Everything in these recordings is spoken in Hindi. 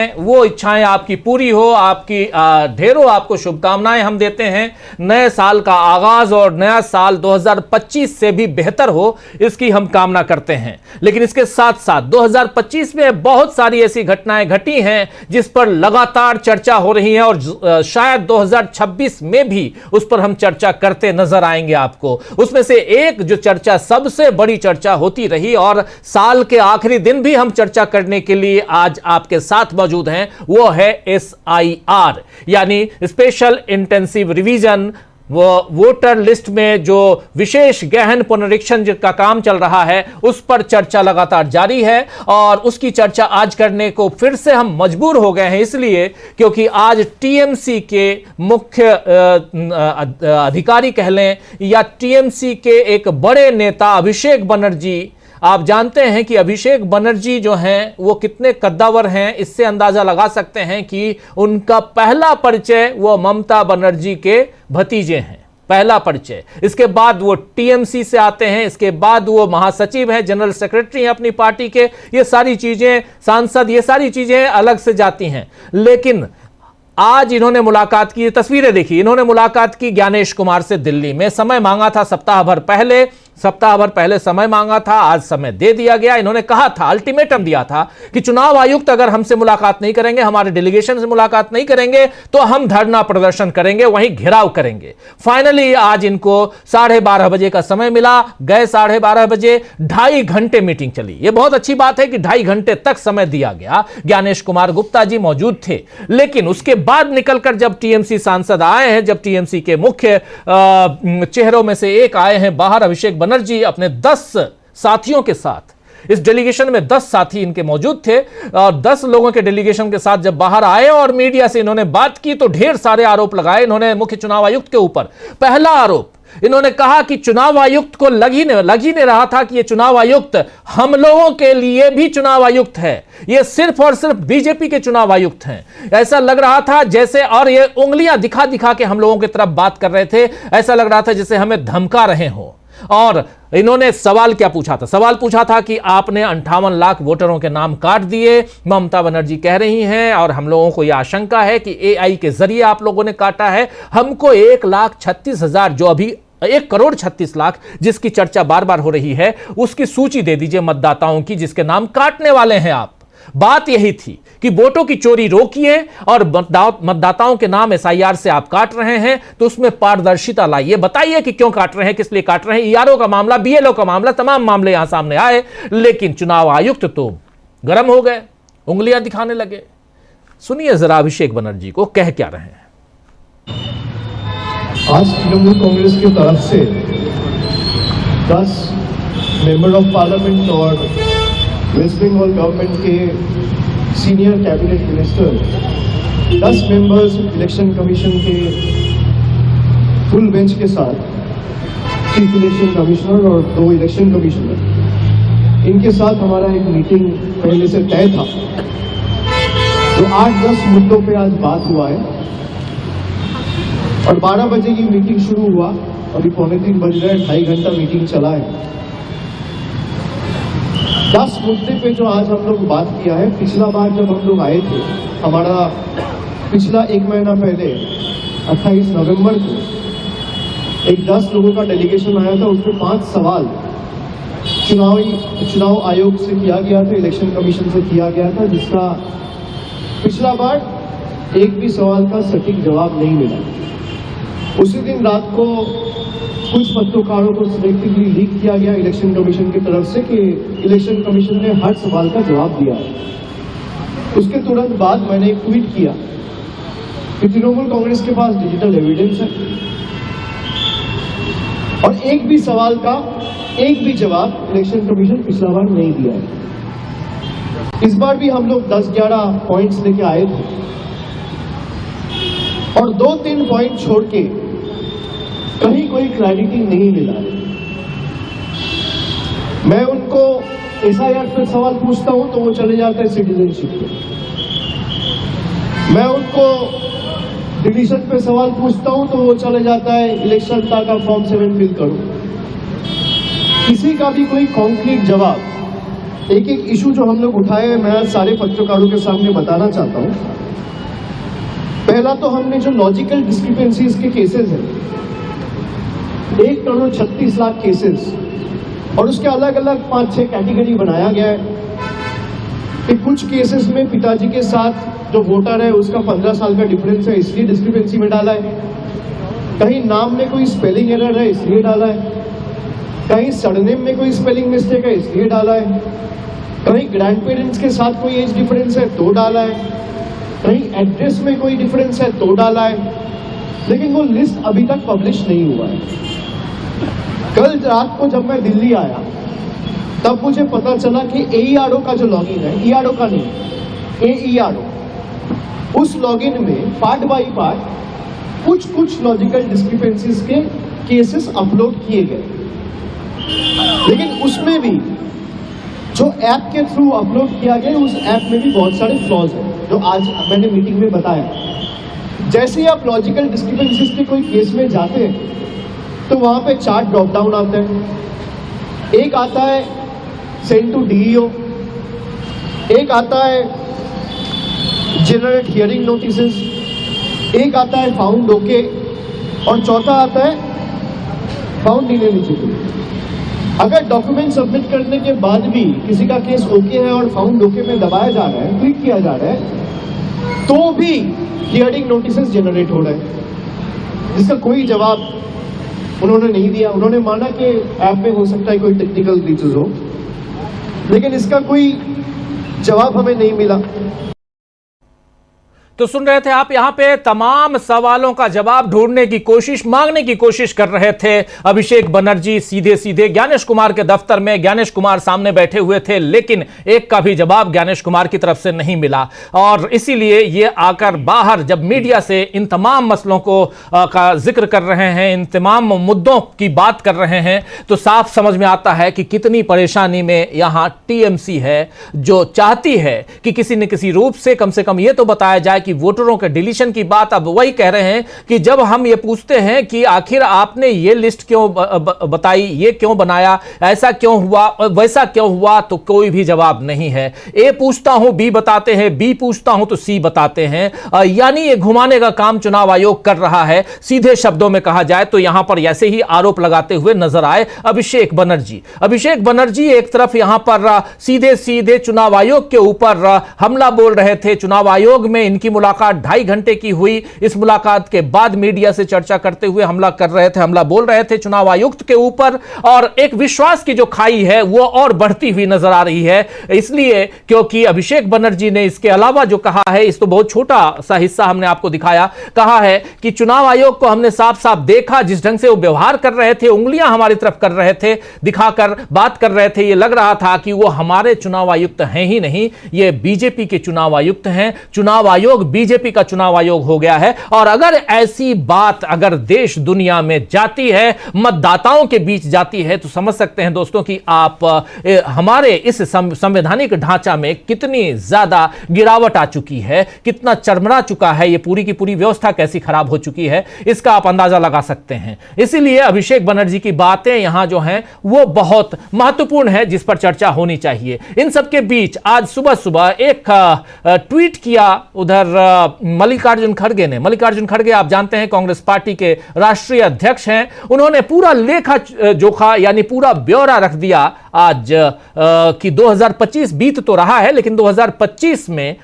वो इच्छाएं आपकी पूरी हो, आपकी ढेरों आपको शुभकामनाएं हम देते हैं। नए साल का आगाज और नया साल 2025 से भी बेहतर हो, इसकी हम कामना करते हैं। लेकिन इसके साथ साथ 2025 में बहुत सारी ऐसी घटनाएं घटी हैं जिस पर लगातार चर्चा हो रही है और शायद 2026 में भी उस पर हम चर्चा करते नजर आएंगे आपको। उसमें से एक जो चर्चा सबसे बड़ी चर्चा होती रही और साल के आखिरी दिन भी हम चर्चा करने के लिए आज आपके साथ मौजूद हैं, वो है SIR यानी स्पेशल इंटेंसिव रिवीजन। वो वोटर लिस्ट में जो विशेष गहन पुनरीक्षण का काम चल रहा है उस पर चर्चा लगातार जारी है और उसकी चर्चा आज करने को फिर से हम मजबूर हो गए हैं, इसलिए क्योंकि आज TMC के मुख्य अधिकारी कह लें या TMC के एक बड़े नेता अभिषेक बनर्जी, आप जानते हैं कि अभिषेक बनर्जी जो हैं वो कितने कद्दावर हैं, इससे अंदाजा लगा सकते हैं कि उनका पहला परिचय वो ममता बनर्जी के भतीजे हैं, पहला परिचय। इसके बाद वो TMC से आते हैं, इसके बाद वो महासचिव हैं, जनरल सेक्रेटरी हैं अपनी पार्टी के। ये सारी चीजें, सांसद, ये सारी चीजें अलग से जाती हैं। लेकिन आज इन्होंने मुलाकात की, तस्वीरें देखी, इन्होंने मुलाकात की ज्ञानेश कुमार से दिल्ली में। समय मांगा था सप्ताह भर पहले समय मांगा था, आज समय दे दिया गया। इन्होंने कहा था, अल्टीमेटम दिया था कि चुनाव आयुक्त अगर हमसे मुलाकात नहीं करेंगे, हमारे डेलीगेशन से मुलाकात नहीं करेंगे तो हम धरना प्रदर्शन करेंगे, वहीं घेराव करेंगे। फाइनली आज इनको 12:30 बजे का समय मिला, गए 12:30 बजे, 2.5 घंटे मीटिंग चली। यह बहुत अच्छी बात है कि 2.5 घंटे तक समय दिया गया। ज्ञानेश कुमार गुप्ता जी मौजूद थे, लेकिन उसके बाद निकलकर जब TMC सांसद आए हैं, जब TMC के मुख्य चेहरों में से एक आए हैं बाहर, अभिषेक बनर्जी अपने 10 साथियों के साथ, इस डेलीगेशन में 10 साथी इनके मौजूद थे और 10 लोगों के डेलीगेशन के साथ जब बाहर आए और मीडिया से इन्होंने बात की तो ढेर सारे आरोप लगाए इन्होंने मुख्य चुनाव आयुक्त के ऊपर। पहला आरोप, इन्होंने कहा कि चुनाव आयुक्त को लग ही नहीं रहा था कि यह चुनाव आयुक्त हम लोगों के लिए भी चुनाव आयुक्त है, यह सिर्फ और सिर्फ बीजेपी के चुनाव आयुक्त हैं। ऐसा लग रहा था जैसे, और ये उंगलियां दिखा दिखा के हम लोगों की तरफ बात कर रहे थे, ऐसा लग रहा था जैसे हमें धमका रहे हो। और इन्होंने सवाल क्या पूछा था? सवाल पूछा था कि आपने 58 लाख वोटरों के नाम काट दिए, ममता बनर्जी कह रही हैं और हम लोगों को यह आशंका है कि AI के जरिए आप लोगों ने काटा है। हमको 1,36,000, जो अभी 1,36,00,000 जिसकी चर्चा बार बार हो रही है, उसकी सूची दे दीजिए मतदाताओं की जिसके नाम काटने वाले हैं आप। बात यही थी कि वोटों की चोरी रोकिए और मतदाताओं के नाम SIR से आप काट रहे हैं तो उसमें पारदर्शिता लाइए, बताइए कि क्यों काट रहे हैं, किस लिए काट रहे हैं। ERO का मामला, BLO का मामला, तमाम मामले यहां सामने आए, लेकिन चुनाव आयुक्त तो गर्म हो गए, उंगलियां दिखाने लगे। सुनिए जरा अभिषेक बनर्जी को कह क्या रहे हैं। आज तृणमूल कांग्रेस की तरफ से 10 मेंबर ऑफ पार्लियामेंट और वेस्ट बंगाल गवर्नमेंट के senior cabinet minister, 10 members election commission के फुल बेंच के साथ, चीफ इलेक्शन कमिश्नर और 2 इलेक्शन कमिश्नर, इनके साथ हमारा एक मीटिंग पहले से तय था। तो 8-10 मुद्दों पे आज बात हुआ है और 12 बजे की मीटिंग शुरू हुआ, अभी 2:45 बज रहे हैं, 2.5 घंटा मीटिंग चला है। 10 मुद्दे पे जो आज हम लोग बात किया है, पिछला बार जब हम लोग आए थे, हमारा पिछला 1 महीना पहले 28 नवंबर को एक 10 लोगों का डेलीगेशन आया था, उसमें 5 सवाल चुनाव आयोग से किया गया था, इलेक्शन कमीशन से किया गया था, जिसका पिछला बार एक भी सवाल का सटीक जवाब नहीं मिला। उसी दिन रात को कुछ पत्रकारों को सिलेक्टिवली लीक किया गया इलेक्शन कमीशन की तरफ से कि इलेक्शन कमीशन ने हर सवाल का जवाब दिया। उसके तुरंत बाद मैंने एक ट्वीट किया कि तृणमूल कांग्रेस के पास डिजिटल एविडेंस है और एक भी सवाल का एक भी जवाब इलेक्शन कमीशन पिछला बार नहीं दिया है। इस बार भी हम लोग 10-11 पॉइंट्स लेके आए थे और 2-3 पॉइंट छोड़ के कहीं कोई क्लैरिटी नहीं मिला। मैं उनको SIR पे सवाल पूछता हूं तो वो चले जाते हैं सिटीजनशिप पे। मैं उनको डिलीशन पे सवाल पूछता हूं तो वो चले जाता है इलेक्शन का फॉर्म 7 फिल करो। किसी का भी कोई कॉन्क्रीट जवाब एक एक इशू जो हम लोग उठाए हैं मैं सारे पत्रकारों के सामने बताना चाहता हूं। पहला तो हमने जो लॉजिकल डिस्क्रिपेंसीज के केसेस हैं, 1,36,00,000 केसेस, और उसके अलग अलग 5-6 कैटेगरी बनाया गया है कि कुछ केसेस में पिताजी के साथ जो वोटर है उसका 15 साल का डिफरेंस है, इसलिए डिस्क्रिपेंसी में डाला है। कहीं नाम में कोई स्पेलिंग एरर है, इसलिए डाला है। कहीं सरनेम में कोई स्पेलिंग मिस्टेक है, इसलिए डाला है। कहीं ग्रैंड पेरेंट्स के साथ कोई एज डिफरेंस है तो डाला है। कहीं एड्रेस में कोई डिफरेंस है तो डाला है। लेकिन वो लिस्ट अभी तक पब्लिश नहीं हुआ है। कल रात को जब मैं दिल्ली आया तब मुझे पता चला कि AERO का जो लॉगिन है, ERO का नहीं, AERO, उस लॉगिन में पार्ट बाय पार्ट कुछ लॉजिकल डिस्क्रिपेंसीज के केसेस अपलोड किए गए। लेकिन उसमें भी जो ऐप के थ्रू अपलोड किया गया उस ऐप में भी बहुत सारे फ्लॉज हैं, जो आज मैंने मीटिंग में बताया। जैसे ही आप लॉजिकल डिस्क्रिपेंसीज के कोई केस में जाते हैं तो वहां पे 4 ड्रॉप डाउन आते हैं। एक आता है सेंड टू DEO, एक आता है जनरेट हियरिंग नोटिसेस, एक आता है फाउंड ओके, और चौथा आता है फाउंड इनएलिजिबल। अगर डॉक्यूमेंट सबमिट करने के बाद भी किसी का केस ओके है और फाउंड ओके में दबाया जा रहा है, क्लिक किया जा रहा है, तो भी हियरिंग नोटिसेस जनरेट हो रहे हैं, जिसका कोई जवाब उन्होंने नहीं दिया। उन्होंने माना कि ऐप में हो सकता है कोई टेक्निकल ग्लिचेस हो, लेकिन इसका कोई जवाब हमें नहीं मिला। तो सुन रहे थे आप, यहां पे तमाम सवालों का जवाब ढूंढने की कोशिश, मांगने की कोशिश कर रहे थे अभिषेक बनर्जी। सीधे सीधे ज्ञानेश कुमार के दफ्तर में ज्ञानेश कुमार सामने बैठे हुए थे, लेकिन एक का भी जवाब ज्ञानेश कुमार की तरफ से नहीं मिला। और इसीलिए ये आकर बाहर जब मीडिया से इन तमाम मसलों को का जिक्र कर रहे हैं, इन तमाम मुद्दों की बात कर रहे हैं, तो साफ समझ में आता है कि कितनी परेशानी में यहां TMC है, जो चाहती है कि किसी न किसी रूप से कम ये तो बताया जाए कि वोटरों के डिलीशन की बात। अब वही कह रहे हैं कि जब हम ये पूछते हैं कि आखिर आपने ये लिस्ट क्यों बताई, ये क्यों बनाया, ऐसा क्यों हुआ, वैसा क्यों हुआ, तो कोई भी जवाब नहीं है। ए पूछता हूं B बताते हैं, B पूछता हूं तो C बताते हैं। यानी ये घुमाने का काम चुनाव आयोग कर रहा है। सीधे शब्दों में कहा जाए तो यहां पर ऐसे ही आरोप लगाते हुए नजर आए अभिषेक बनर्जी। अभिषेक बनर्जी एक तरफ यहां पर सीधे सीधे चुनाव आयोग के ऊपर हमला बोल रहे थे। चुनाव आयोग में इनकी मुलाकात 2.5 घंटे की हुई। इस मुलाकात के बाद मीडिया से चर्चा करते हुए हमला बोल रहे थे चुनाव आयुक्त के ऊपर, और एक विश्वास की जो खाई है वो और बढ़ती हुई नजर आ रही है। इसलिए क्योंकि अभिषेक बनर्जी ने इसके अलावा जो कहा है, इस तो बहुत छोटा सा हिस्सा हमने आपको दिखाया, कहा है कि चुनाव आयोग को हमने साफ साफ देखा, जिस ढंग से वो व्यवहार कर रहे थे, उंगलियां हमारी तरफ कर रहे थे, दिखाकर बात कर रहे थे, ये लग रहा था कि वो हमारे चुनाव आयुक्त हैं ही नहीं, ये बीजेपी के चुनाव आयुक्त हैं। चुनाव आयोग बीजेपी का चुनाव आयोग हो गया है। और अगर ऐसी बात अगर देश दुनिया में जाती है, मतदाताओं के बीच जाती है, तो समझ सकते हैं दोस्तों कि आप हमारे इस संवैधानिक ढांचा में कितनी ज्यादा गिरावट आ चुकी है, कितना चरमरा चुका है, ये पूरी की पूरी व्यवस्था कैसी खराब हो चुकी है, इसका आप अंदाजा लगा सकते हैं। इसीलिए अभिषेक बनर्जी की बातें यहां जो हैं वो बहुत महत्वपूर्ण है, जिस पर चर्चा होनी चाहिए। इन सबके बीच आज सुबह सुबह एक ट्वीट किया उधर मल्लिकार्जुन खड़गे आप जानते हैं कांग्रेस पार्टी के राष्ट्रीय अध्यक्ष हैं। उन्होंने पूरा लेखा जोखा यानी पूरा ब्यौरा रख दिया आज कि 2025 बीत तो रहा है, लेकिन 2025 में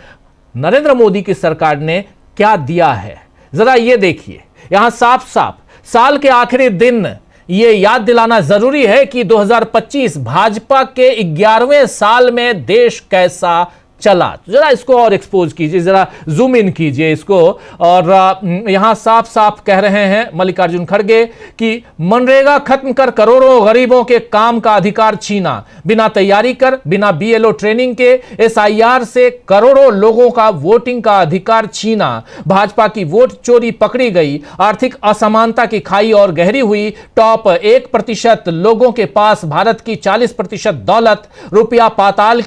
नरेंद्र मोदी की सरकार ने क्या दिया है, जरा ये देखिए। यहां साफ साफ साल के आखिरी दिन ये याद दिलाना जरूरी है कि 2025 भाजपा के 11वें साल में देश कैसा चला। जरा इसको और एक्सपोज कीजिए, जरा जूम इन कीजिए इसको। और यहां साफ साफ कह रहे हैं मल्लिकार्जुन खड़गे कि मनरेगा खत्म कर करोड़ों गरीबों के काम का अधिकार छीना, बिना तैयारी कर, बिना BLO ट्रेनिंग के SIR से करोड़ों लोगों का वोटिंग का अधिकार छीना, भाजपा की वोट चोरी पकड़ी गई, आर्थिक असमानता की खाई और गहरी हुई, टॉप 1% लोगों के पास भारत की 40% दौलत, रुपया पाताल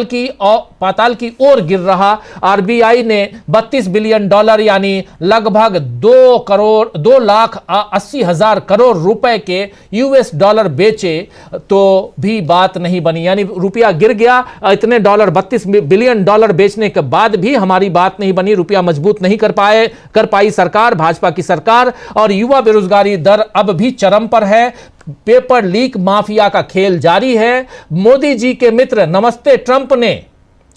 की पाताल की ओर गिर रहा। आरबीआई ने $32 बिलियन यानी लगभग 2,80,000 करोड़ रुपए के यूएस डॉलर बेचे तो भी बात नहीं बनी, यानी रुपया गिर गया। इतने $32 बिलियन बेचने के बाद भी हमारी बात नहीं बनी, रुपया मजबूत नहीं कर पाई सरकार, भाजपा की सरकार। और युवा बेरोजगारी दर अब भी चरम पर है। पेपर लीक माफिया का खेल जारी है। मोदी जी के मित्र नमस्ते ट्रंप ने,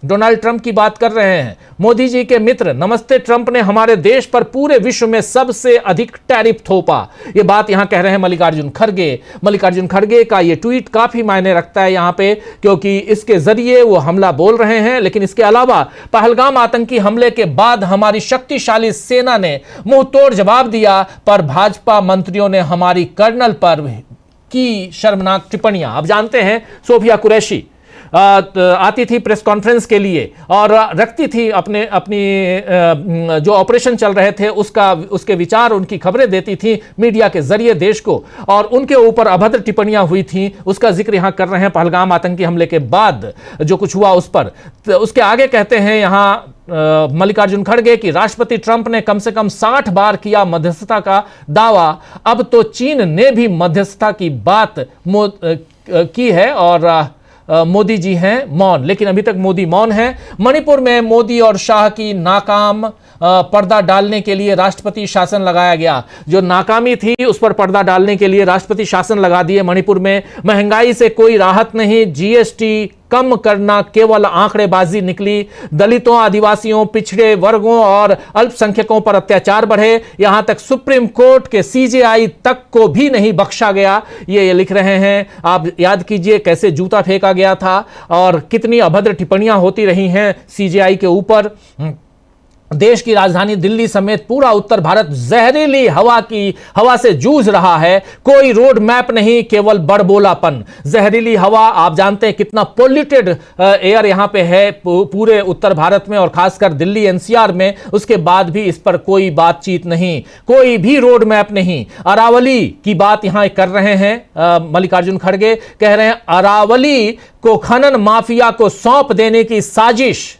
डोनाल्ड ट्रंप की बात कर रहे हैं, मोदी जी के मित्र नमस्ते ट्रंप ने हमारे देश पर पूरे विश्व में सबसे अधिक टैरिफ थोपा। यह बात यहां कह रहे हैं मल्लिकार्जुन खड़गे। मल्लिकार्जुन खड़गे का यह ट्वीट काफी मायने रखता है यहां पे, क्योंकि इसके जरिए वो हमला बोल रहे हैं। लेकिन इसके अलावा पहलगाम आतंकी हमले के बाद हमारी शक्तिशाली सेना ने मुंह तोड़ जवाब दिया, पर भाजपा मंत्रियों ने हमारी कर्नल पर की शर्मनाक टिप्पणियां। अब जानते हैं सोफिया कुरैशी आती थी प्रेस कॉन्फ्रेंस के लिए और रखती थी अपनी जो ऑपरेशन चल रहे थे उसके विचार, उनकी खबरें देती थी मीडिया के जरिए देश को, और उनके ऊपर अभद्र टिप्पणियां हुई थी। उसका जिक्र यहां कर रहे हैं पहलगाम आतंकी हमले के बाद जो कुछ हुआ उस पर। तो उसके आगे कहते हैं यहां मल्लिकार्जुन खड़गे कि राष्ट्रपति ट्रंप ने कम से कम 60 बार किया मध्यस्थता का दावा, अब तो चीन ने भी मध्यस्थता की बात की है और मोदी जी हैं मौन। लेकिन अभी तक मोदी मौन है। मणिपुर में मोदी और शाह की नाकाम पर्दा डालने के लिए राष्ट्रपति शासन लगाया गया। जो नाकामी थी उस पर पर्दा डालने के लिए राष्ट्रपति शासन लगा दिए। मणिपुर में महंगाई से कोई राहत नहीं, जीएसटी कम करना केवल आंकड़ेबाजी निकली। दलितों, आदिवासियों, पिछड़े वर्गों और अल्पसंख्यकों पर अत्याचार बढ़े, यहां तक सुप्रीम कोर्ट के सीजेआई तक को भी नहीं बख्शा गया। ये लिख रहे हैं। आप याद कीजिए कैसे जूता फेंका गया था और कितनी अभद्र टिप्पणियां होती रही हैं सीजेआई के ऊपर। देश की राजधानी दिल्ली समेत पूरा उत्तर भारत जहरीली हवा से जूझ रहा है। कोई रोड मैप नहीं, केवल बड़बोलापन। जहरीली हवा, आप जानते हैं कितना पोल्यूटेड एयर यहां पे है पूरे उत्तर भारत में और खासकर दिल्ली एनसीआर में। उसके बाद भी इस पर कोई बातचीत नहीं, कोई भी रोड मैप नहीं। अरावली की बात यहां कर रहे हैं मल्लिकार्जुन खड़गे, कह रहे हैं अरावली को खनन माफिया को सौंप देने की साजिश।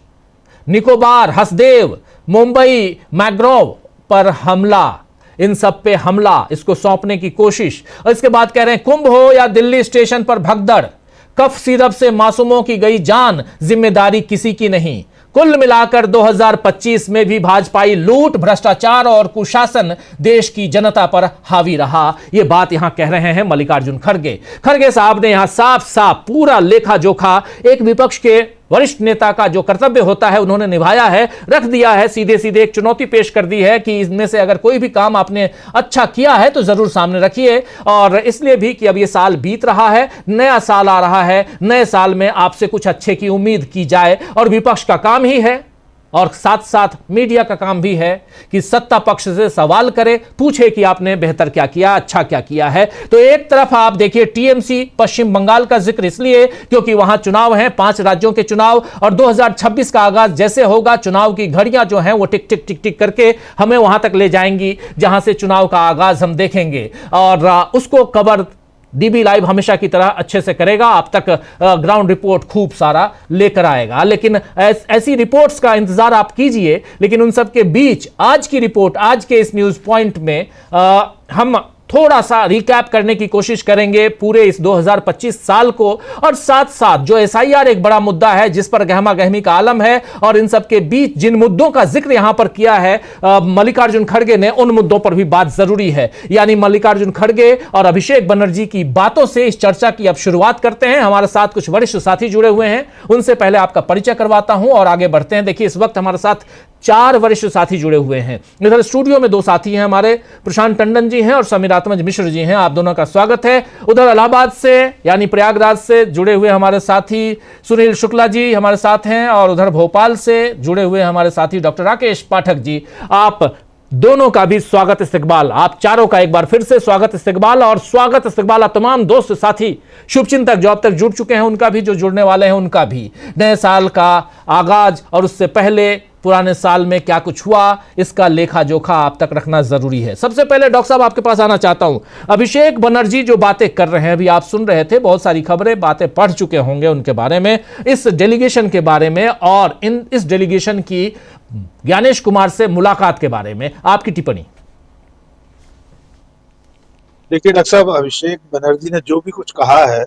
निकोबार, हसदेव, मुंबई मैग्रोव पर हमला, इन सब पे हमला, इसको सौंपने की कोशिश। और इसके बाद कह रहे हैं कुंभ हो या दिल्ली स्टेशन पर भगदड़, कफ सिरप से मासूमों की गई जान, जिम्मेदारी किसी की नहीं। कुल मिलाकर 2025 में भी भाजपाई लूट, भ्रष्टाचार और कुशासन देश की जनता पर हावी रहा। यह बात यहां कह रहे हैं मल्लिकार्जुन खड़गे। खड़गे साहब ने यहां साफ साफ पूरा लेखा जोखा एक विपक्ष के वरिष्ठ नेता का जो कर्तव्य होता है उन्होंने निभाया है, रख दिया है। सीधे सीधे एक चुनौती पेश कर दी है कि इसमें से अगर कोई भी काम आपने अच्छा किया है तो जरूर सामने रखिए। और इसलिए भी कि अब ये साल बीत रहा है, नया साल आ रहा है, नए साल में आपसे कुछ अच्छे की उम्मीद की जाए। और विपक्ष का काम ही है और साथ साथ मीडिया का काम भी है कि सत्ता पक्ष से सवाल करे, पूछे कि आपने बेहतर क्या किया, अच्छा क्या किया है। तो एक तरफ आप देखिए टीएमसी पश्चिम बंगाल का जिक्र इसलिए क्योंकि वहां चुनाव हैं, 5 राज्यों के चुनाव, और 2026 का आगाज जैसे होगा चुनाव की घड़ियां जो हैं वो टिक टिक टिक टिक करके हमें वहां तक ले जाएंगी जहां से चुनाव का आगाज हम देखेंगे। और उसको कवर डीबी लाइव हमेशा की तरह अच्छे से करेगा, आप तक ग्राउंड रिपोर्ट खूब सारा लेकर आएगा। लेकिन ऐसी रिपोर्ट्स का इंतजार आप कीजिए। लेकिन उन सब के बीच आज की रिपोर्ट, आज के इस न्यूज पॉइंट में हम थोड़ा सा रिकैप करने की कोशिश करेंगे पूरे इस 2025 साल को, और साथ साथ जो एसआईआर एक बड़ा मुद्दा है जिस पर गहमा गहमी का आलम है, और इन सब के बीच जिन मुद्दों का जिक्र यहां पर किया है मल्लिकार्जुन खड़गे ने, उन मुद्दों पर भी बात जरूरी है। यानी मल्लिकार्जुन खड़गे और अभिषेक बनर्जी की बातों से इस चर्चा की अब शुरुआत करते हैं। हमारे साथ कुछ वरिष्ठ साथी जुड़े हुए हैं, उनसे पहले आपका परिचय करवाता हूं और आगे बढ़ते हैं। देखिए इस वक्त हमारे साथ 4 वरिष्ठ साथी जुड़े हुए हैं। इधर स्टूडियो में 2 साथी हैं हमारे, प्रशांत टंडन जी हैं और समीर आत्मज मिश्र जी हैं, आप दोनों का स्वागत है। उधर इलाहाबाद से यानी प्रयागराज से जुड़े हुए हमारे साथी सुनील शुक्ला जी हमारे साथ हैं, और उधर भोपाल से जुड़े हुए हमारे साथी डॉक्टर राकेश पाठक जी। आप दोनों का भी स्वागत इस्तकबाल, आप चारों का एक बार फिर से स्वागत इस्तकबाल। और स्वागत इस्तकबाल आप तमाम दोस्त साथी शुभचिंतक जो अब तक जुड़ चुके हैं उनका भी, जो जुड़ने वाले हैं उनका भी। नए साल का आगाज और उससे पहले पुराने साल में क्या कुछ हुआ, इसका लेखा जोखा आप तक रखना जरूरी है। सबसे पहले डॉक्टर साहब आपके पास आना चाहता हूं। अभिषेक बनर्जी जो बातें कर रहे हैं, अभी आप सुन रहे थे, बहुत सारी खबरें बातें पढ़ चुके होंगे उनके बारे में, इस डेलीगेशन के बारे में और इस डेलीगेशन की ज्ञानेश कुमार से मुलाकात के बारे में आपकी टिप्पणी। देखिए डॉक्टर साहब, अभिषेक बनर्जी ने जो भी कुछ कहा है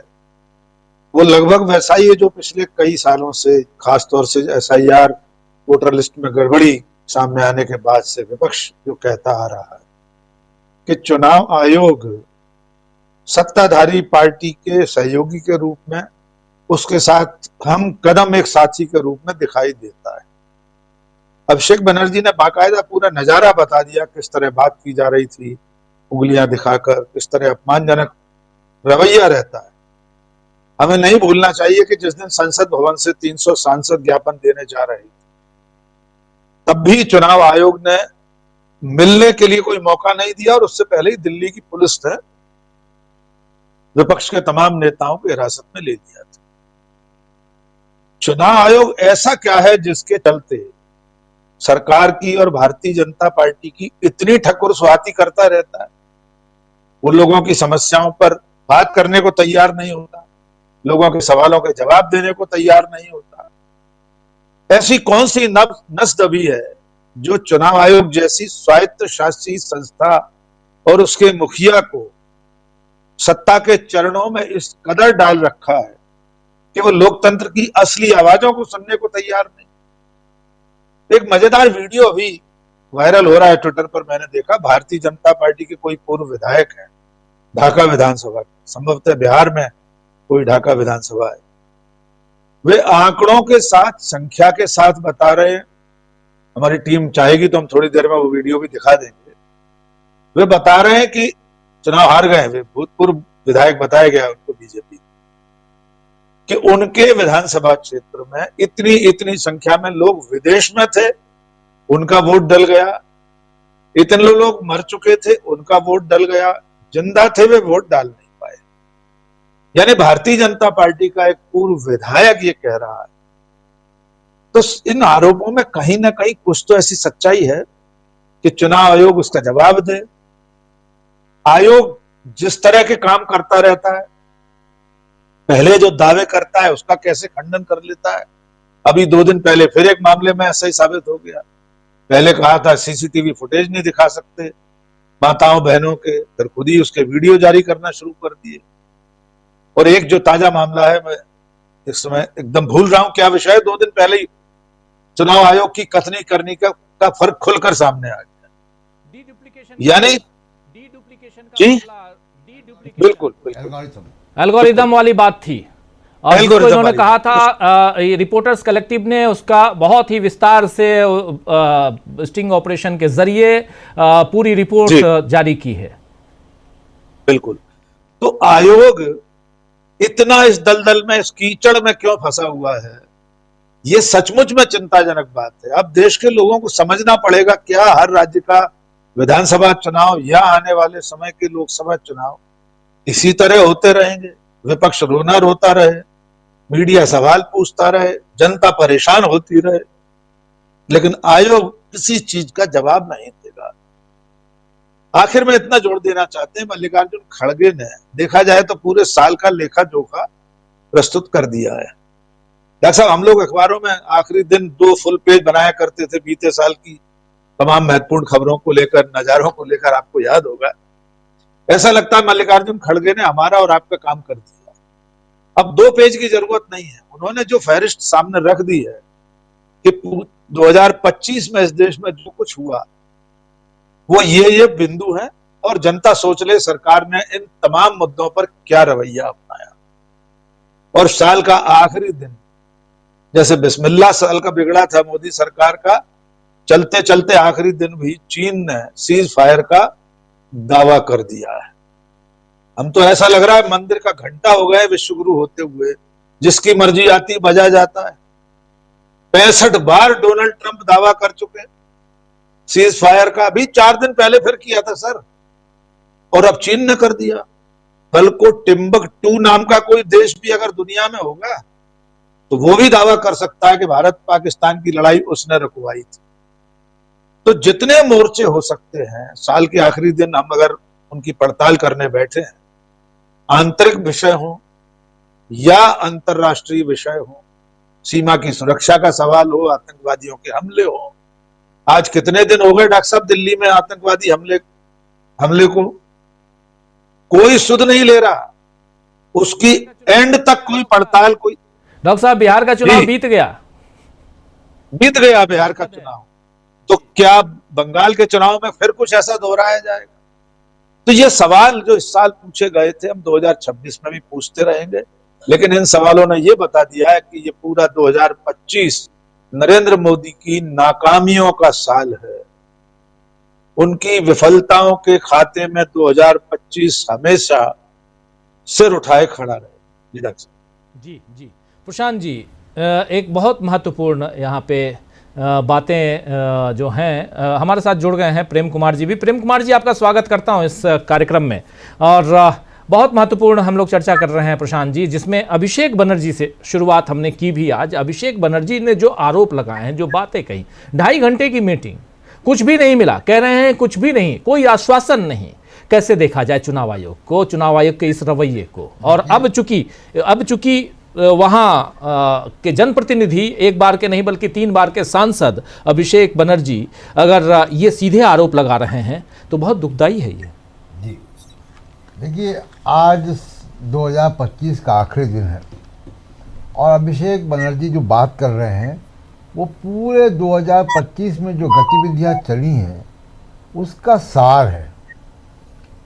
वो लगभग वैसा ही है जो पिछले कई सालों से, खासतौर से SIR वोटर लिस्ट में गड़बड़ी सामने आने के बाद से विपक्ष जो कहता आ रहा है कि चुनाव आयोग सत्ताधारी पार्टी के सहयोगी के रूप में, उसके साथ हम कदम एक साथी के रूप में दिखाई देता है। अभिषेक बनर्जी ने बाकायदा पूरा नजारा बता दिया किस तरह बात की जा रही थी, उंगलियां दिखाकर, किस तरह अपमानजनक रवैया रहता है। हमें नहीं भूलना चाहिए कि जिस दिन संसद भवन से 300 सांसद ज्ञापन देने जा रहे थे, तब भी चुनाव आयोग ने मिलने के लिए कोई मौका नहीं दिया और उससे पहले ही दिल्ली की पुलिस ने विपक्ष के तमाम नेताओं को हिरासत में ले लिया था। चुनाव आयोग ऐसा क्या है जिसके चलते सरकार की और भारतीय जनता पार्टी की इतनी ठकुर सुहाती करता रहता है? वो लोगों की समस्याओं पर बात करने को तैयार नहीं होता, लोगों के सवालों के जवाब देने को तैयार नहीं होता। ऐसी कौन सी नस दबी है जो चुनाव आयोग जैसी स्वायत्त शासी संस्था और उसके मुखिया को सत्ता के चरणों में इस कदर डाल रखा है कि वो लोकतंत्र की असली आवाजों को सुनने को तैयार नहीं। एक मजेदार वीडियो अभी वायरल हो रहा है ट्विटर पर, मैंने देखा। भारतीय जनता पार्टी के कोई पूर्व विधायक है ढाका विधानसभा, संभवतः बिहार में कोई ढाका विधानसभा है, वे आंकड़ों के साथ, संख्या के साथ बता रहे हैं। हमारी टीम चाहेगी तो हम थोड़ी देर में वो वीडियो भी दिखा देंगे। वे बता रहे हैं कि चुनाव हार गए, वे भूतपूर्व विधायक बताया गया उनको बीजेपी, कि उनके विधानसभा क्षेत्र में इतनी इतनी संख्या में लोग विदेश में थे, उनका वोट डल गया। इतने लोग मर चुके थे, उनका वोट डल गया। जिंदा थे, वे वोट डाल नहीं पाए। यानी भारतीय जनता पार्टी का एक पूर्व विधायक ये कह रहा है। तो इन आरोपों में कहीं ना कहीं कुछ तो ऐसी सच्चाई है कि चुनाव आयोग उसका जवाब दे। आयोग जिस तरह के काम करता रहता है, पहले जो दावे करता है उसका कैसे खंडन कर लेता है। अभी 2 दिन पहले फिर एक मामले में ऐसा ही साबित हो गया। पहले कहा था CCTV फुटेज नहीं दिखा सकते माताओं बहनों के, फिर खुद ही उसके वीडियो जारी करना शुरू कर दिए। और एक जो ताजा मामला है, मैं इस समय एकदम भूल रहा हूं क्या विषय है, 2 दिन पहले ही चुनाव आयोग की कथनी करनी का फर्क खुलकर सामने आ गया। यानी जी बिल्कुल एल्गोरिदम वाली बात थी। और जिसको इन्होंने कहा था, रिपोर्टर्स कलेक्टिव ने उसका बहुत ही विस्तार से स्टिंग ऑपरेशन के जरिए पूरी रिपोर्ट जारी की है। बिल्कुल। तो आयोग इतना इस दलदल में, इस कीचड़ में क्यों फंसा हुआ है, ये सचमुच में चिंताजनक बात है। अब देश के लोगों को समझना पड़ेगा, क्या हर राज्य का विधानसभा चुनाव या आने वाले समय के लोकसभा चुनाव इसी तरह होते रहेंगे? विपक्ष रोना रोता रहे, मीडिया सवाल पूछता रहे, जनता परेशान होती रहे, लेकिन आयोग किसी चीज का जवाब नहीं देगा। आखिर में इतना जोड़ देना चाहते हैं, मल्लिकार्जुन खड़गे ने देखा जाए तो पूरे साल का लेखा जोखा प्रस्तुत कर दिया है। डॉक्टर साहब, हम लोग अखबारों में आखिरी दिन 2 फुल पेज बनाया करते थे बीते साल की तमाम महत्वपूर्ण खबरों को लेकर, नजारों को लेकर, आपको याद होगा। ऐसा लगता है मल्लिकार्जुन खड़गे ने हमारा और आपका काम कर दिया। अब 2 पेज की जरूरत नहीं है। उन्होंने जो फहरिस्त सामने रख दी है कि 2025 में इस देश में जो कुछ हुआ वो ये बिंदु है, और जनता सोच ले सरकार ने इन तमाम मुद्दों पर क्या रवैया अपनाया। और साल का आखिरी दिन, जैसे बिस्मिल्लाह साल का बिगड़ा था मोदी सरकार का, चलते चलते आखिरी दिन भी चीन ने सीज फायर का दावा कर दिया है। हम तो ऐसा लग रहा है मंदिर का घंटा हो गया विश्व गुरु होते हुए, जिसकी मर्जी आती बजा जाता है। 65 बार डोनाल्ड ट्रंप दावा कर चुके, सीज फायर का भी 4 दिन पहले फिर किया था सर, और अब चीन ने कर दिया। कल को टिम्बकटू नाम का कोई देश भी अगर दुनिया में होगा तो वो भी दावा कर सकता है कि भारत पाकिस्तान की लड़ाई उसने रुकवाई थी। तो जितने मोर्चे हो सकते हैं, साल के आखिरी दिन हम अगर उनकी पड़ताल करने बैठे हैं, आंतरिक विषय हो या अंतरराष्ट्रीय विषय हो, सीमा की सुरक्षा का सवाल हो, आतंकवादियों के हमले हो। आज कितने दिन हो गए डॉक्टर साहब दिल्ली में आतंकवादी हमले को कोई सुध नहीं ले रहा, उसकी एंड तक कोई पड़ताल कोई। डॉक्टर साहब, बिहार का चुनाव बीत गया बिहार का चुनाव, तो क्या बंगाल के चुनाव में फिर कुछ ऐसा दोहराया जाएगा? तो ये सवाल जो इस साल पूछे गए थे, हम 2026 में भी पूछते रहेंगे, लेकिन इन सवालों ने ये बता दिया है कि ये पूरा 2025 नरेंद्र मोदी की नाकामियों का साल है। उनकी विफलताओं के खाते में 2025 हमेशा सिर उठाए खड़ा रहे। जी जी प्रशांत जी, एक बहुत महत्वपूर्ण यहाँ पे बातें जो हैं, हमारे साथ जुड़ गए हैं प्रेम कुमार जी भी। प्रेम कुमार जी, आपका स्वागत करता हूँ इस कार्यक्रम में। और बहुत महत्वपूर्ण हम लोग चर्चा कर रहे हैं प्रशांत जी, जिसमें अभिषेक बनर्जी से शुरुआत हमने की भी आज। अभिषेक बनर्जी ने जो आरोप लगाए हैं, जो बातें कही, 2.5 घंटे की मीटिंग, कुछ भी नहीं मिला, कह रहे हैं कुछ भी नहीं, कोई आश्वासन नहीं। कैसे देखा जाए चुनाव आयोग को, चुनाव आयोग के इस रवैये को? और अब चूंकि वहाँ के जनप्रतिनिधि, एक बार के नहीं बल्कि 3 बार के सांसद अभिषेक बनर्जी अगर ये सीधे आरोप लगा रहे हैं तो बहुत दुखदाई है ये। जी देखिए, आज 2025 का आखिरी दिन है और अभिषेक बनर्जी जो बात कर रहे हैं वो पूरे 2025 में जो गतिविधियां चली हैं उसका सार है।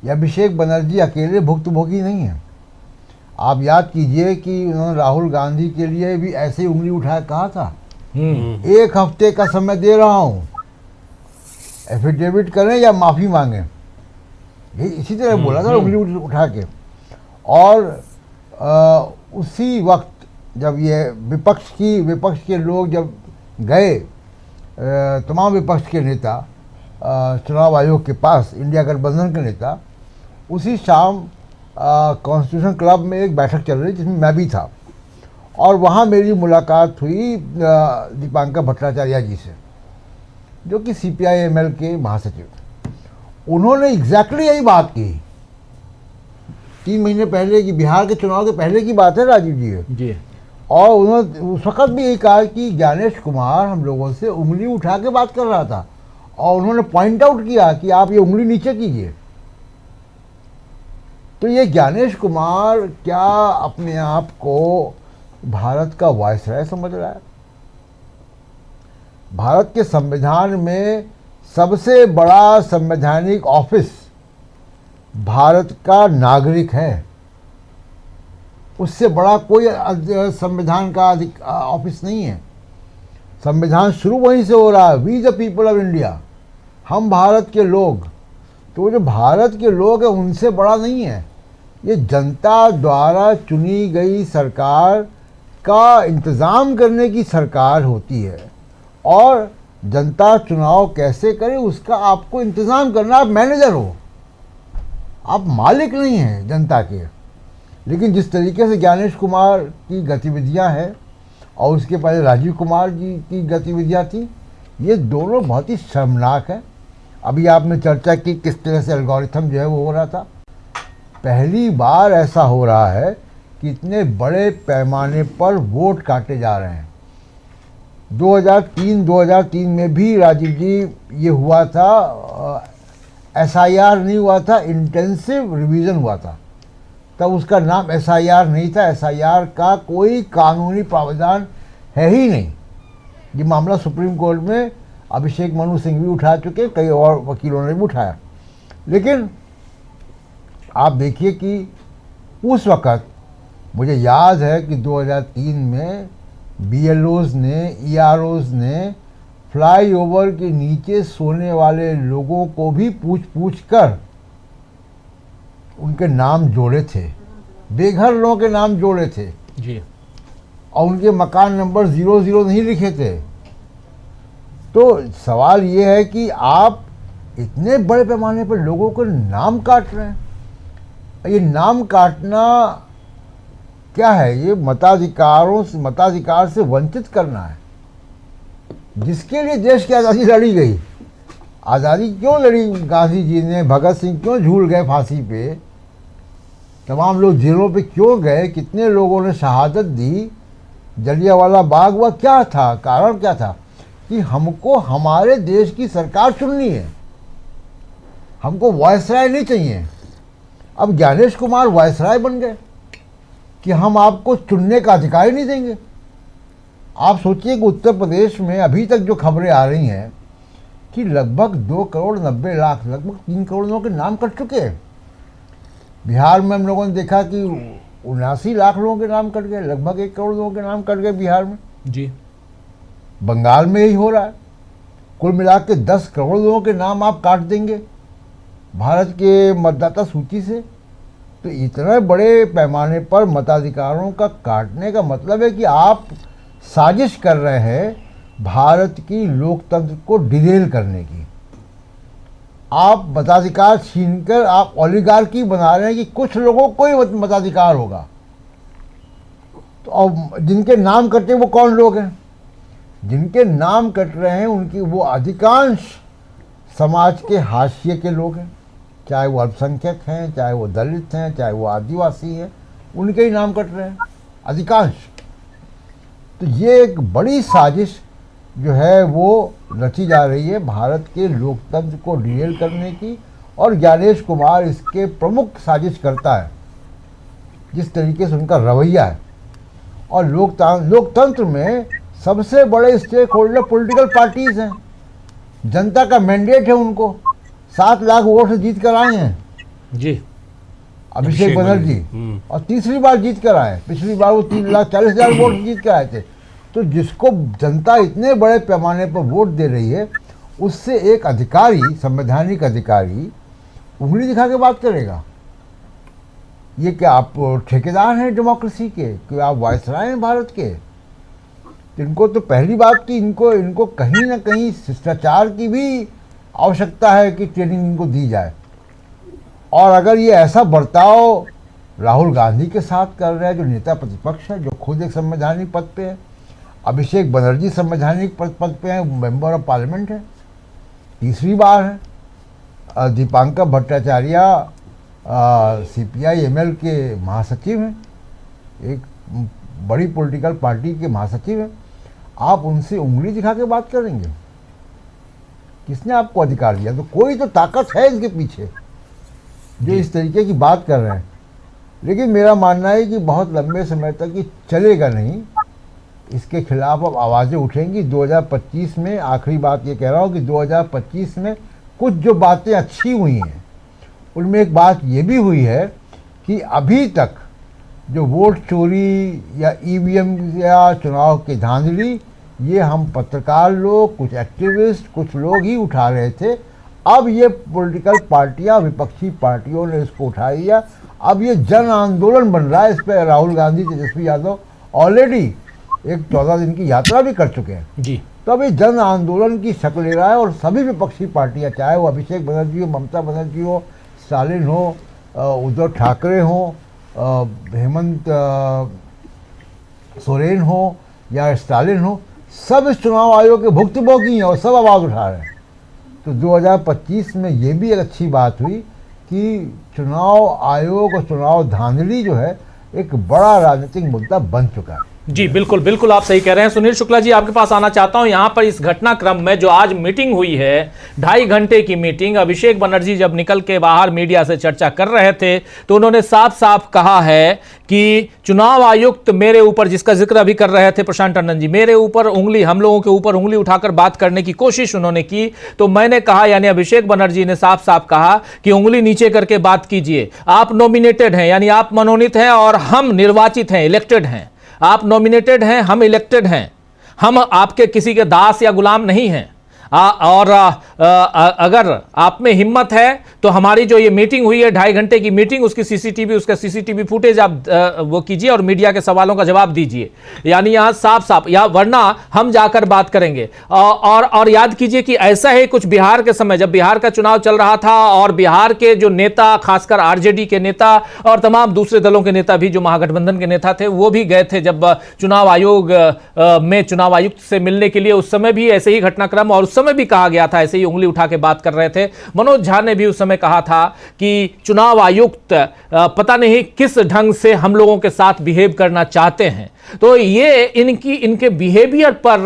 ये अभिषेक बनर्जी अकेले भुक्तभोगी नहीं है। आप याद कीजिए कि उन्होंने राहुल गांधी के लिए भी ऐसे ही उंगली उठाया, कहा था 1 हफ्ते का समय दे रहा हूँ, एफिडेविट करें या माफ़ी मांगें, ये इसी तरह बोला था उंगली उठा के। और उसी वक्त जब ये विपक्ष के लोग जब गए, तमाम विपक्ष के नेता चुनाव आयोग के पास, इंडिया गठबंधन के नेता, उसी शाम कॉन्स्टिट्यूशन क्लब में एक बैठक चल रही जिसमें मैं भी था और वहाँ मेरी मुलाकात हुई दीपांकर भट्टाचार्य जी से, जो कि CPI-ML के महासचिव। उन्होंने एग्जैक्टली यही बात की 3 महीने पहले की, बिहार के चुनाव के पहले की बात है राजीव जी। और उन्होंने उस वक़्त भी यही कहा कि ज्ञानेश कुमार हम लोगों से उंगली उठा के बात कर रहा था और उन्होंने पॉइंट आउट किया कि आप ये उंगली नीचे कीजिए। तो ये ज्ञानेश कुमार क्या अपने आप को भारत का वायसराय समझ रहा है? भारत के संविधान में सबसे बड़ा संवैधानिक ऑफिस भारत का नागरिक है, उससे बड़ा कोई संविधान का ऑफिस नहीं है। संविधान शुरू वहीं से हो रहा है, we the people of India, हम भारत के लोग। तो जो भारत के लोग हैं उनसे बड़ा नहीं है। ये जनता द्वारा चुनी गई सरकार का इंतज़ाम करने की सरकार होती है और जनता चुनाव कैसे करे उसका आपको इंतज़ाम करना। आप मैनेजर हो, आप मालिक नहीं हैं जनता के। लेकिन जिस तरीके से ज्ञानेश कुमार की गतिविधियां हैं और उसके पहले राजीव कुमार जी की गतिविधियां थी, ये दोनों बहुत ही शर्मनाक हैं। अभी आपने चर्चा की किस तरह से एल्गोरिथम जो है वो हो रहा था। पहली बार ऐसा हो रहा है कि इतने बड़े पैमाने पर वोट काटे जा रहे हैं। 2003 में भी राजीव जी ये हुआ था, SIR नहीं हुआ था, इंटेंसिव रिवीजन हुआ था। तब उसका नाम SIR नहीं था, SIR का कोई कानूनी प्रावधान है ही नहीं। ये मामला सुप्रीम कोर्ट में अभिषेक मनु सिंह भी उठा चुके, कई और वकीलों ने भी उठाया। लेकिन आप देखिए कि उस वक़्त मुझे याद है कि 2003 में BLOs ने, EROs ने फ्लाईओवर के नीचे सोने वाले लोगों को भी पूछ कर उनके नाम जोड़े थे, बेघर लोगों के नाम जोड़े थे जी, और उनके मकान नंबर 00 नहीं लिखे थे। तो सवाल ये है कि आप इतने बड़े पैमाने पर लोगों को नाम काट रहे हैं। ये नाम काटना क्या है, ये मताधिकार से वंचित करना है, जिसके लिए देश की आज़ादी लड़ी गई। आज़ादी क्यों लड़ी गांधी जी ने, भगत सिंह क्यों झूल गए फांसी पे, तमाम लोग जेलों पे क्यों गए, कितने लोगों ने शहादत दी, जलियांवाला बाग हुआ, क्या था कारण, क्या था कि हमको हमारे देश की सरकार चुननी है, हमको वायसराय नहीं चाहिए। अब ज्ञानेश कुमार वायसराय बन गए कि हम आपको चुनने का अधिकार ही नहीं देंगे। आप सोचिए कि उत्तर प्रदेश में अभी तक जो खबरें आ रही हैं कि लगभग 2,90,00,000 लगभग 3 करोड़ लोगों के नाम कट चुके हैं। बिहार में हम लोगों ने देखा कि 79 लाख लोगों के नाम कट गए, लगभग 1 करोड़ लोगों के नाम कट गए बिहार में। जी, बंगाल में यही हो रहा है। कुल मिला के 10 करोड़ लोगों के नाम आप काट देंगे भारत के मतदाता सूची से। तो इतने बड़े पैमाने पर मताधिकारों का काटने का मतलब है कि आप साजिश कर रहे हैं भारत की लोकतंत्र को डिरेल करने की। आप मताधिकार छीनकर आप ओलिगार्की बना रहे हैं कि कुछ लोगों को ही मताधिकार होगा। तो अब जिनके नाम कटे वो कौन लोग हैं? जिनके नाम कट रहे हैं उनकी वो अधिकांश समाज के हाशिए के लोग हैं, चाहे वो अल्पसंख्यक हैं, चाहे वो दलित हैं, चाहे वो आदिवासी हैं, उनके ही नाम कट रहे हैं अधिकांश। तो ये एक बड़ी साजिश जो है वो रची जा रही है भारत के लोकतंत्र को डिरेल करने की, और ज्ञानेश कुमार इसके प्रमुख साजिश करता है, जिस तरीके से उनका रवैया है। और लोकतंत्र में सबसे बड़े स्टेक होल्डर पॉलिटिकल पार्टीज हैं, जनता का मैंडेट है उनको, 7 लाख वोट से जीत कर आए हैं जी अभिषेक बनर्जी, और तीसरी बार जीत कर आए। पिछली बार वो 3,40,000 वोट जीत कर आए थे। तो जिसको जनता इतने बड़े पैमाने पर वोट दे रही है, उससे एक अधिकारी, संवैधानिक अधिकारी, उंगली दिखा के बात करेगा। ये क्या आप ठेकेदार हैं डेमोक्रेसी के, कि आप वायसराय हैं भारत के? इनको तो पहली बात कि इनको कहीं ना कहीं शिष्टाचार की भी आवश्यकता है कि ट्रेनिंग इनको दी जाए। और अगर ये ऐसा बर्ताव राहुल गांधी के साथ कर रहे हैं, जो नेता प्रतिपक्ष है, जो खुद एक संवैधानिक पद पे है, अभिषेक बनर्जी संवैधानिक पद पे हैं, मेंबर ऑफ पार्लियामेंट है, तीसरी बार है, दीपांकर भट्टाचार्य CPI-ML के महासचिव हैं, एक बड़ी पॉलिटिकल पार्टी के महासचिव हैं। आप उनसे उंगली दिखा के बात करेंगे? किसने आपको अधिकार दिया? तो कोई तो ताकत है इसके पीछे जो इस तरीके की बात कर रहे हैं। लेकिन मेरा मानना है कि बहुत लंबे समय तक ये चलेगा नहीं, इसके खिलाफ अब आवाज़ें उठेंगी। 2025 में, आखिरी बात ये कह रहा हूँ कि 2025 में कुछ जो बातें अच्छी हुई हैं, उनमें एक बात ये भी हुई है कि अभी तक जो वोट चोरी या EVM या चुनाव की धांधली, ये हम पत्रकार लोग, कुछ एक्टिविस्ट, कुछ लोग ही उठा रहे थे। अब ये पॉलिटिकल पार्टियां, विपक्षी पार्टियों ने इसको उठा लिया। अब ये जन आंदोलन बन रहा है। इस पर राहुल गांधी, तेजस्वी यादव ऑलरेडी एक 14 दिन की यात्रा भी कर चुके हैं जी। तो अब ये जन आंदोलन की शक्ल ले रहा है। और सभी विपक्षी पार्टियां, चाहे वो अभिषेक बनर्जी हो, ममता बनर्जी हो, स्टालिन हो, उद्धव ठाकरे हो, हेमंत सोरेन हो या स्टालिन हो, सब इस चुनाव आयोग के भुक्तभोगी हैं और सब आवाज़ उठा रहे हैं। तो 2025 में ये भी एक अच्छी बात हुई कि चुनाव आयोग और चुनाव धांधली जो है एक बड़ा राजनीतिक मुद्दा बन चुका है। जी बिल्कुल बिल्कुल, आप सही कह रहे हैं। सुनील शुक्ला जी, आपके पास आना चाहता हूं। यहां पर इस घटनाक्रम में जो आज मीटिंग हुई है, 2.5 घंटे की मीटिंग, अभिषेक बनर्जी जब निकल के बाहर मीडिया से चर्चा कर रहे थे तो उन्होंने साफ साफ कहा है कि चुनाव आयुक्त मेरे ऊपर, जिसका जिक्र अभी कर रहे थे प्रशांत टंडन जी, मेरे ऊपर उंगली, हम लोगों के ऊपर उंगली उठाकर बात करने की कोशिश उन्होंने की। तो मैंने कहा, यानी अभिषेक बनर्जी ने साफ साफ कहा कि उंगली नीचे करके बात कीजिए। आप नॉमिनेटेड हैं, यानी आप मनोनीत हैं, और हम निर्वाचित हैं, इलेक्टेड हैं। आप नॉमिनेटेड हैं, हम इलेक्टेड हैं। हम आपके किसी के दास या गुलाम नहीं हैं। और अगर आप में हिम्मत है तो हमारी जो ये मीटिंग हुई है 2.5 घंटे की मीटिंग, उसका सीसीटीवी फुटेज आप वो कीजिए और मीडिया के सवालों का जवाब दीजिए। यानी यहां साफ साफ, या वरना हम जाकर बात करेंगे। और याद कीजिए कि ऐसा है कुछ बिहार के समय, जब बिहार का चुनाव चल रहा था और बिहार के जो नेता, खासकर आरजेडी के नेता और तमाम दूसरे दलों के नेता भी, जो महागठबंधन के नेता थे, वो भी गए थे जब चुनाव आयोग में चुनाव आयुक्त से मिलने के लिए। उस समय भी ऐसे ही घटनाक्रम, और उस समय भी कहा गया था, ऐसे ही उंगली उठा के बात कर रहे थे। मनोज झा ने भी उस समय कहा था कि चुनाव आयुक्त पता नहीं किस ढंग से हम लोगों के साथ बिहेव करना चाहते हैं। तो ये इनके बिहेवियर पर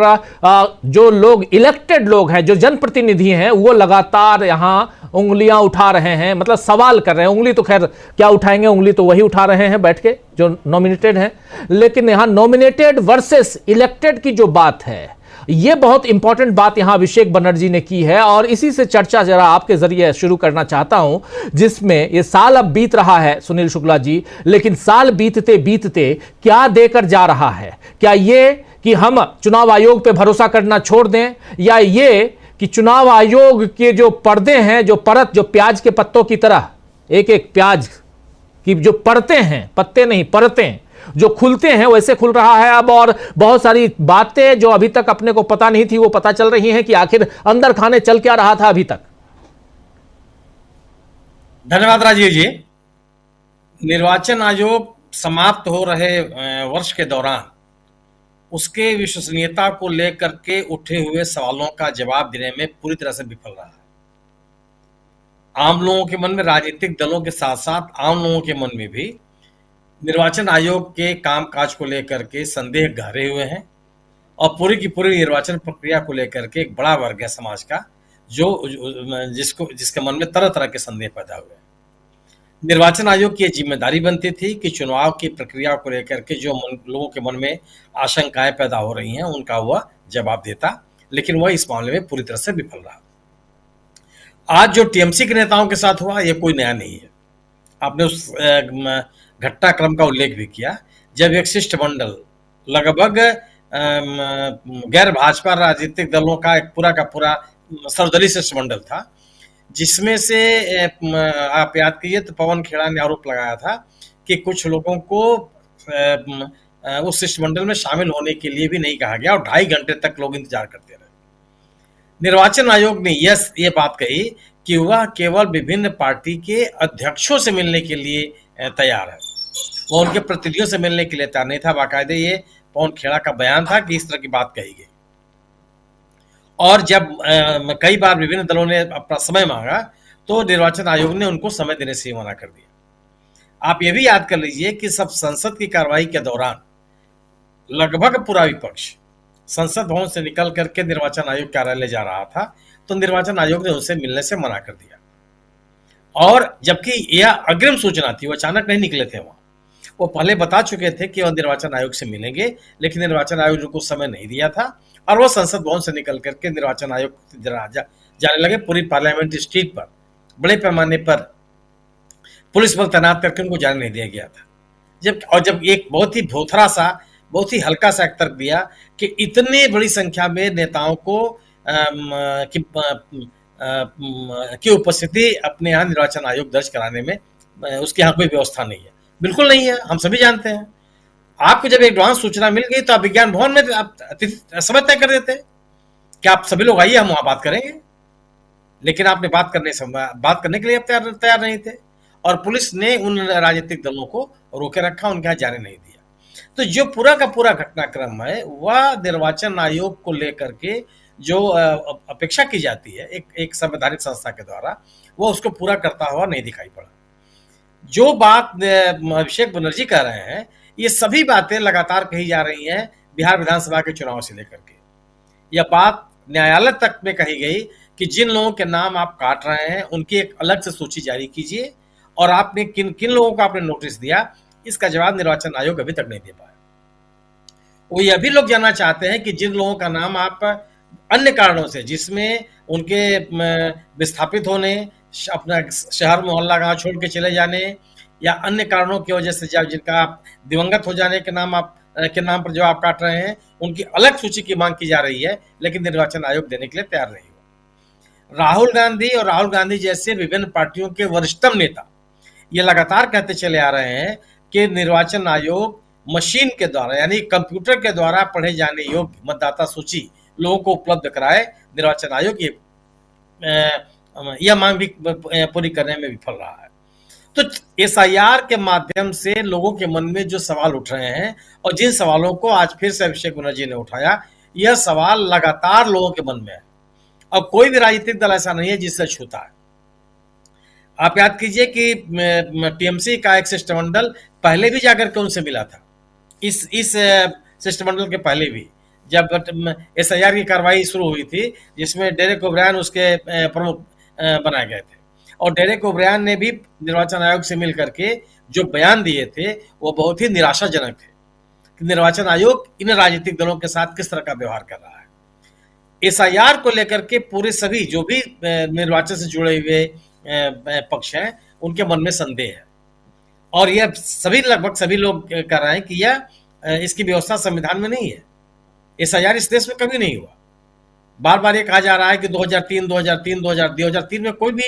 जो लोग, इलेक्टेड लोग हैं, जो जनप्रतिनिधि हैं, वो लगातार यहां उंगलियां उठा रहे हैं, मतलब सवाल कर रहे हैं। उंगली तो खैर क्या उठाएंगे, उंगली तो वही उठा रहे हैं बैठ के जो नॉमिनेटेड हैं। लेकिन यहां नॉमिनेटेड वर्सेस इलेक्टेड की जो बात है, यह बहुत इंपॉर्टेंट बात यहां अभिषेक बनर्जी ने की है। और इसी से चर्चा जरा आपके जरिए शुरू करना चाहता हूं, जिसमें ये साल अब बीत रहा है सुनील शुक्ला जी, लेकिन साल बीतते बीतते क्या देकर जा रहा है? क्या ये कि हम चुनाव आयोग पे भरोसा करना छोड़ दें, या ये कि चुनाव आयोग के जो पर्दे हैं, जो परत, जो प्याज के पत्तों की तरह, एक एक प्याज की जो परतें हैं, पत्ते नहीं परतें, जो खुलते हैं वैसे खुल रहा है अब। और बहुत सारी बातें जो अभी तक अपने को पता नहीं थी, वो पता चल रही हैं कि आखिर अंदर खाने चल क्या रहा था अभी तक। धन्यवाद राजीव जी। निर्वाचन आयोग समाप्त हो रहे वर्ष के दौरान उसके विश्वसनीयता को लेकर के उठे हुए सवालों का जवाब देने में पूरी तरह से विफल रहा है। आम लोगों के मन में, राजनीतिक दलों के साथ साथ आम लोगों के मन में भी निर्वाचन आयोग के कामकाज को लेकर के संदेह गहरे हुए हैं, और पूरी की पूरी निर्वाचन प्रक्रिया को लेकर के एक बड़ा वर्ग है समाज का जो जिसके मन में तरह तरह के संदेह पैदा हुए हैं। निर्वाचन आयोग की जिम्मेदारी बनती थी कि चुनाव की प्रक्रिया को लेकर के जो लोगों के मन में आशंकाएं पैदा हो रही हैं, उनका वह जवाब देता, लेकिन वह इस मामले में पूरी तरह से विफल रहा। आज जो टीएमसी के नेताओं के साथ हुआ, यह कोई नया नहीं है। आपने उस घटनाक्रम का उल्लेख भी किया, जब एक शिष्टमंडल, लगभग गैर भाजपा राजनीतिक दलों का एक पूरा का पूरा सर्वदलीय शिष्टमंडल था, जिसमें से आप याद कीजिए तो पवन खेड़ा ने आरोप लगाया था कि कुछ लोगों को उस शिष्टमंडल में शामिल होने के लिए भी नहीं कहा गया, और 2.5 घंटे तक लोग इंतजार करते रहे। निर्वाचन आयोग ने ये बात कही कि वह केवल विभिन्न पार्टी के अध्यक्षों से मिलने के लिए तैयार है, वह उनके प्रतिनिधियों से मिलने के लिए तैयार नहीं था। बाकायदे ये पवन खेड़ा का बयान था कि इस तरह की बात कही गई। और जब कई बार विभिन्न दलों ने अपना समय मांगा, तो निर्वाचन आयोग ने उनको समय देने से ही मना कर दिया। आप ये भी याद कर लीजिए कि सब संसद की कार्रवाई के दौरान लगभग पूरा विपक्ष संसद भवन से निकल करके निर्वाचन आयोग कार्यालय जा रहा था, तो निर्वाचन आयोग ने उनसे मिलने से मना कर दिया। और जबकि यह अग्रिम सूचना थी, वो अचानक नहीं निकले थे वहां, वो पहले बता चुके थे कि वह निर्वाचन आयोग से मिलेंगे, लेकिन निर्वाचन आयोग ने कुछ समय नहीं दिया था, और वह संसद भवन से निकल करके निर्वाचन आयोग जाने लगे। पूरी पार्लियामेंट्री स्ट्रीट पर बड़े पैमाने पर पुलिस बल तैनात करके उनको जाने नहीं दिया गया था। जब एक बहुत ही भोथरा सा, बहुत ही हल्का सा एक तर्क दिया कि इतने बड़ी संख्या में नेताओं को की उपस्थिति अपने यहाँ निर्वाचन आयोग दर्ज कराने में, उसके यहाँ कोई व्यवस्था नहीं है। बिल्कुल नहीं है, हम सभी जानते हैं। आपको जब एडवांस सूचना मिल गई तो आप विज्ञान भवन में आप समय तय कर देते कि आप सभी लोग आइए, हम वहां बात करेंगे, लेकिन आपने बात करने के लिए आप तैयार नहीं थे, और पुलिस ने उन राजनीतिक दलों को रोके रखा, उनके यहाँ जाने नहीं दिया। तो जो पूरा का पूरा घटनाक्रम है, वह निर्वाचन आयोग को लेकर के जो अपेक्षा की जाती है एक संवैधानिक संस्था के द्वारा, वो उसको पूरा करता हुआ नहीं दिखाई पड़ा। जो बात अभिषेक बनर्जी कह रहे हैं, ये सभी बातें लगातार कही जा रही हैं बिहार विधानसभा के चुनाव से लेकर के। यह बात न्यायालय तक में कही गई कि जिन लोगों के नाम आप काट रहे हैं, उनकी एक अलग से सूची जारी कीजिए, और आपने किन किन लोगों को आपने नोटिस दिया, इसका जवाब निर्वाचन आयोग अभी तक नहीं दे पाया। वो यह भी लोग जानना चाहते हैं कि जिन लोगों का नाम आप अन्य कारणों से, जिसमें उनके विस्थापित होने, अपना शहर मोहल्ला गांव छोड़ के चले जाने, या अन्य कारणों की वजह से जब जिनका आप दिवंगत हो जाने के नाम पर जो आप काट रहे हैं, उनकी अलग सूची की मांग की जा रही है, लेकिन निर्वाचन आयोग देने के लिए तैयार नहीं हुआ। राहुल गांधी और राहुल गांधी जैसे विभिन्न पार्टियों के वरिष्ठतम नेता ये लगातार कहते चले आ रहे हैं कि निर्वाचन आयोग मशीन के द्वारा यानी कंप्यूटर के द्वारा पढ़े जाने योग्य मतदाता सूची लोगों को उपलब्ध कराए। निर्वाचन आयोग यह मांग भी पूरी करने में विफल रहा है। तो एसआईआर के माध्यम से लोगों के मन में जो सवाल उठ रहे हैं और जिन सवालों को आज फिर से अभिषेक बनर्जी ने उठाया, यह सवाल लगातार लोगों के मन में है। अब कोई भी राजनीतिक दल ऐसा नहीं है जिससे छूता है। आप याद कीजिए कि टीएमसी का एक शिष्टमंडल पहले भी जाकर के उनसे मिला था। इस शिष्टमंडल के पहले भी जब एसआईआर की कार्रवाई शुरू हुई थी, जिसमें डेरेक ओब्रायन उसके प्रमुख बनाए गए थे, और डेरेक ओब्रायन ने भी निर्वाचन आयोग से मिल करके जो बयान दिए थे वो बहुत ही निराशाजनक थे कि निर्वाचन आयोग इन राजनीतिक दलों के साथ किस तरह का व्यवहार कर रहा है। एसआईआर को लेकर के पूरे सभी जो भी निर्वाचन से जुड़े हुए पक्ष हैं उनके मन में संदेह है, और यह लगभग सभी लोग कर रहे हैं कि यह इसकी व्यवस्था संविधान में नहीं है। एसआईआर इस देश में कभी नहीं हुआ। बार बार ये कहा जा रहा है कि 2003 में कोई भी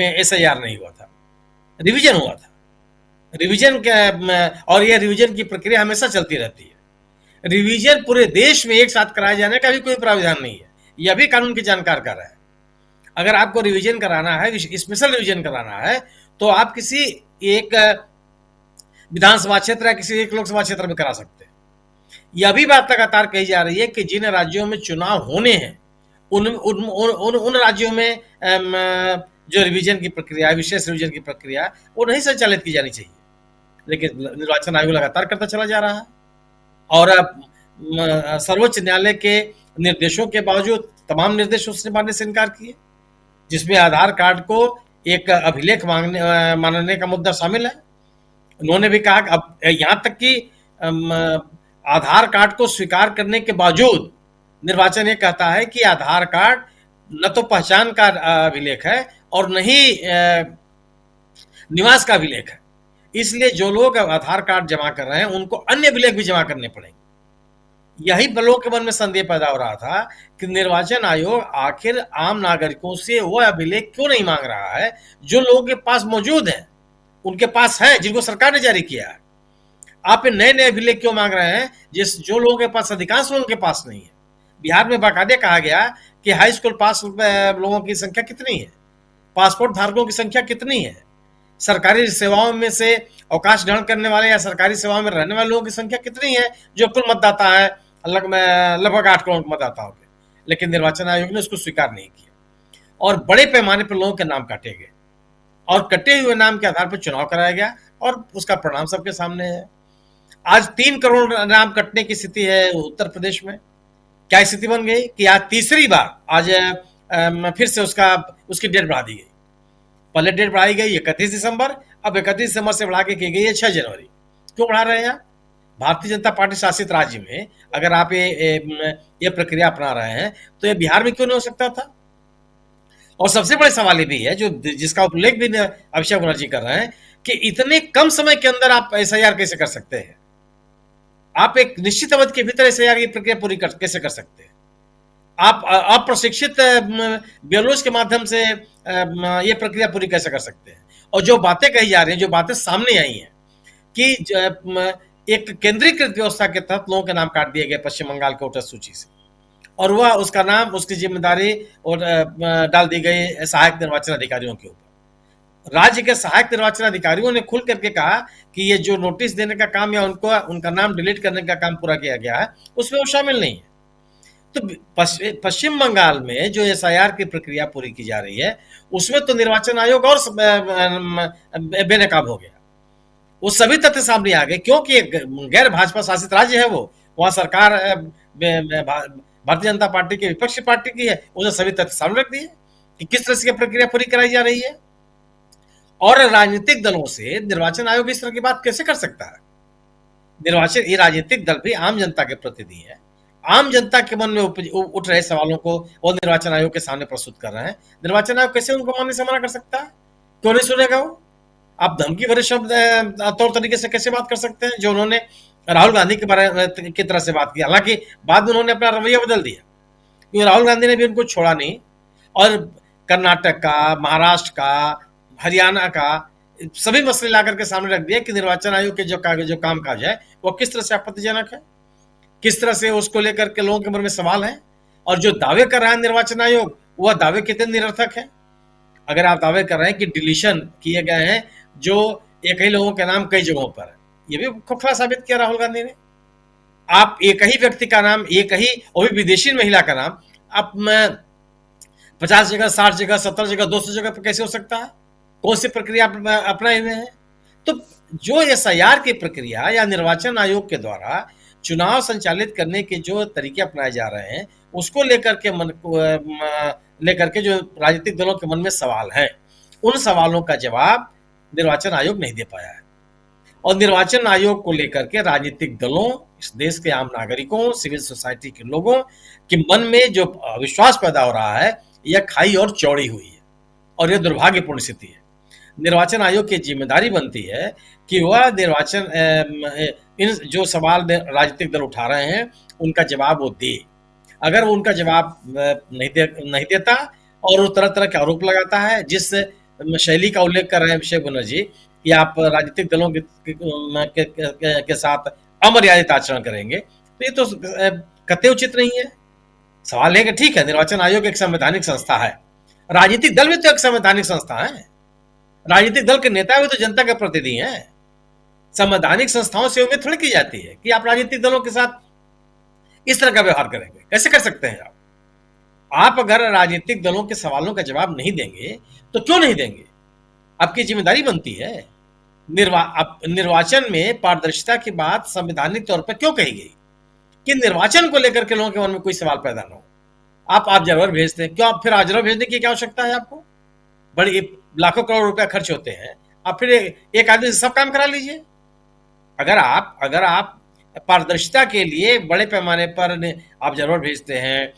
एसआईआर नहीं हुआ था, रिवीजन हुआ था। रिवीजन और यह रिवीजन की प्रक्रिया हमेशा चलती रहती है। रिवीजन पूरे देश में एक साथ कराए जाने का भी कोई प्रावधान नहीं है, यह भी कानून की जानकार कर रहा है। अगर आपको रिवीजन कराना है, स्पेशल रिवीजन कराना है, तो आप किसी एक विधानसभा क्षेत्र या किसी एक लोकसभा क्षेत्र में करा सकते हैं। यह भी बात लगातार कही जा रही है कि जिन राज्यों में चुनाव होने हैं उन राज्यों में जो रिवीजन की प्रक्रिया, विशेष रिवीजन की प्रक्रिया, वो नहीं संचालित की जानी चाहिए। लेकिन निर्वाचन आयोग लगातार करता चला जा रहा है, और सर्वोच्च न्यायालय के निर्देशों के बावजूद तमाम निर्देश उसने मानने से इनकार किए, जिसमें आधार कार्ड को एक अभिलेख मानने का मुद्दा शामिल है। उन्होंने भी कहा कि अब यहाँ तक कि आधार कार्ड को स्वीकार करने के बावजूद निर्वाचन ये कहता है कि आधार कार्ड न तो पहचान का अभिलेख है और न ही निवास का अभिलेख है। इसलिए जो लोग आधार कार्ड जमा कर रहे हैं उनको अन्य अभिलेख भी जमा करने पड़ेंगे। यही लोगों के मन में संदेह पैदा हो रहा था कि निर्वाचन आयोग आखिर आम नागरिकों से वह अभिलेख क्यों नहीं मांग रहा है जो लोगों के पास मौजूद है, उनके पास है, जिनको सरकार ने जारी किया है। आप नए नए अभिलेख क्यों मांग रहे हैं जो लोगों के पास, अधिकांश लोगों के पास नहीं है। बिहार में बाकायदे कहा गया कि हाई स्कूल पास लोगों की संख्या कितनी है, पासपोर्ट धारकों की संख्या कितनी है, सरकारी सेवाओं में से अवकाश ग्रहण करने वाले या सरकारी सेवाओं में रहने वाले लोगों की संख्या कितनी है, जो कुल मतदाता है लगभग 8 करोड़ मतदाता हो गए। लेकिन निर्वाचन आयोग ने उसको स्वीकार नहीं किया और बड़े पैमाने पर लोगों के नाम काटे गए, और कटे हुए नाम के आधार पर चुनाव कराया गया, और उसका परिणाम सबके सामने है। आज 3 करोड़ नाम कटने की स्थिति है उत्तर प्रदेश में। क्या स्थिति बन गई कि आज तीसरी बार आज फिर से उसकी डेट बढ़ा दी गई। पहले डेट बढ़ाई गई 31 दिसंबर, अब 31 दिसंबर से बढ़ा के की गई है 6 जनवरी। क्यों बढ़ा रहे हैं? भारतीय जनता पार्टी शासित राज्य में अगर आप ये प्रक्रिया अपना रहे हैं तो ये बिहार में क्यों नहीं हो सकता था? और सबसे बड़े सवाल ये भी है, जो जिसका उल्लेख भी अभिषेक बनर्जी कर रहे हैं, कि इतने कम समय के अंदर आप एसआईआर कैसे कर सकते हैं? आप एक निश्चित अवधि के भीतर एसआईआर की प्रक्रिया पूरी कैसे कर सकते हैं? आप अप्रशिक्षित बीएलओ के माध्यम से ये प्रक्रिया पूरी कैसे कर सकते हैं? और जो बातें कही जा रही हैं, जो बातें सामने आई हैं कि एक केंद्रीकृत व्यवस्था के तहत लोगों के नाम काट दिए गए पश्चिम बंगाल के वोटर सूची से, और वह उसका नाम, उसकी जिम्मेदारी और डाल दी गई सहायक निर्वाचन अधिकारियों के ऊपर। राज्य के सहायक निर्वाचन अधिकारियों ने खुल करके कहा कि ये जो नोटिस देने का काम या उनका नाम डिलीट करने का काम पूरा किया गया है उसमें वो शामिल नहीं है। तो पश्चिम बंगाल में जो एसआईआर की प्रक्रिया पूरी की जा रही है उसमें तो निर्वाचन आयोग और बेनकाब हो गया। वो सभी तथ्य सामने आ गए, क्योंकि गैर भाजपा शासित राज्य है, वो वहां सरकार भारतीय जनता पार्टी की विपक्षी पार्टी की है। उसने सभी तथ्य सामने रख दिए कि किस तरह से प्रक्रिया पूरी कराई जा रही है, और राजनीतिक दलों से निर्वाचन आयोग इस तरह की बात कैसे कर सकता है? ये राजनीतिक दल भी आम जनता के प्रतिनिधि है, आम जनता के मन में उठ रहे सवालों को वो निर्वाचन आयोग के सामने प्रस्तुत कर रहे हैं। निर्वाचन आयोग कैसे उनको मानने से मना कर सकता है? क्यों नहीं सुनेगा वो? आप धमकी भरे शब्द तौर तरीके से कैसे बात कर सकते हैं, जो उन्होंने राहुल गांधी के बारे की तरह से बात की? हालांकि बाद में उन्होंने अपना रवैया बदल दिया, क्योंकि राहुल गांधी ने भी उनको छोड़ा नहीं, और कर्नाटक का, महाराष्ट्र का, हरियाणा का सभी मसले ला करके सामने रख दिया कि निर्वाचन आयोग के जो कामकाज है वो किस तरह से आपत्तिजनक है, किस तरह से उसको लेकर के लोगों के मन में सवाल है, और जो दावे कर रहा है निर्वाचन आयोग वह दावे कितने निरर्थक है। अगर आप दावे कर रहे हैं कि डिलीशन किए गए हैं जो एक ही लोगों के नाम कई जगहों पर है, ये भी खोखला साबित किया राहुल गांधी ने। आप एक ही व्यक्ति का नाम, एक ही और भी विदेशी महिला का नाम आप 50 जगह, 60 जगह, 70 जगह, 200 जगह पर कैसे हो सकता है? कौन सी प्रक्रिया अपनाए हुए हैं? तो जो एसआईआर की प्रक्रिया या निर्वाचन आयोग के द्वारा चुनाव संचालित करने के जो तरीके अपनाए जा रहे हैं उसको लेकर के जो राजनीतिक दलों के मन में सवाल हैं, उन सवालों का जवाब निर्वाचन आयोग नहीं दे पाया है। और निर्वाचन आयोग को लेकर के राजनीतिक दलों, इस देश के आम नागरिकों, सिविल सोसाइटी के लोगों के मन में जो विश्वास पैदा हो रहा है यह खाई और चौड़ी हुई है और यह दुर्भाग्यपूर्ण स्थिति है। निर्वाचन आयोग की जिम्मेदारी बनती है कि वह इन जो सवाल राजनीतिक दल उठा रहे हैं उनका जवाब वो दे। अगर वो उनका जवाब नहीं देता और वो तरह तरह के आरोप लगाता है, जिस शैली का उल्लेख कर रहे हैं अभिषेक बनर्जी कि आप राजनीतिक दलों के साथ अमर्यादित आचरण करेंगे, तो ये तो कतई उचित नहीं है। सवाल है कि ठीक है, निर्वाचन आयोग एक संवैधानिक संस्था है, राजनीतिक दल भी तो एक संवैधानिक संस्था है, राजनीतिक दल के नेता भी तो जनता के प्रतिनिधि हैं। संवैधानिक संस्थाओं से उम्मीद थोड़ी की जाती है कि आप राजनीतिक दलों के साथ इस तरह का व्यवहार करेंगे। कैसे कर सकते हैं आप अगर राजनीतिक दलों के सवालों का जवाब नहीं देंगे तो क्यों नहीं देंगे? आपकी जिम्मेदारी बनती है। निर्वाचन में पारदर्शिता की बात संवैधानिक तौर पर क्यों कही गई कि निर्वाचन को लेकर के लोगों के मन में कोई सवाल पैदा ना हो? आप ऑब्जर्वर भेजते हैं, क्यों? आप फिर ऑब्जर्वर भेजने की क्या आवश्यकता है आपको? बड़ी लाखों करोड़ रुपया खर्च होते हैं, आप फिर एक आदमी से सब काम करा लीजिए। अगर आप पारदर्शिता के लिए बड़े पैमाने पर ऑब्जर्वर भेजते हैं,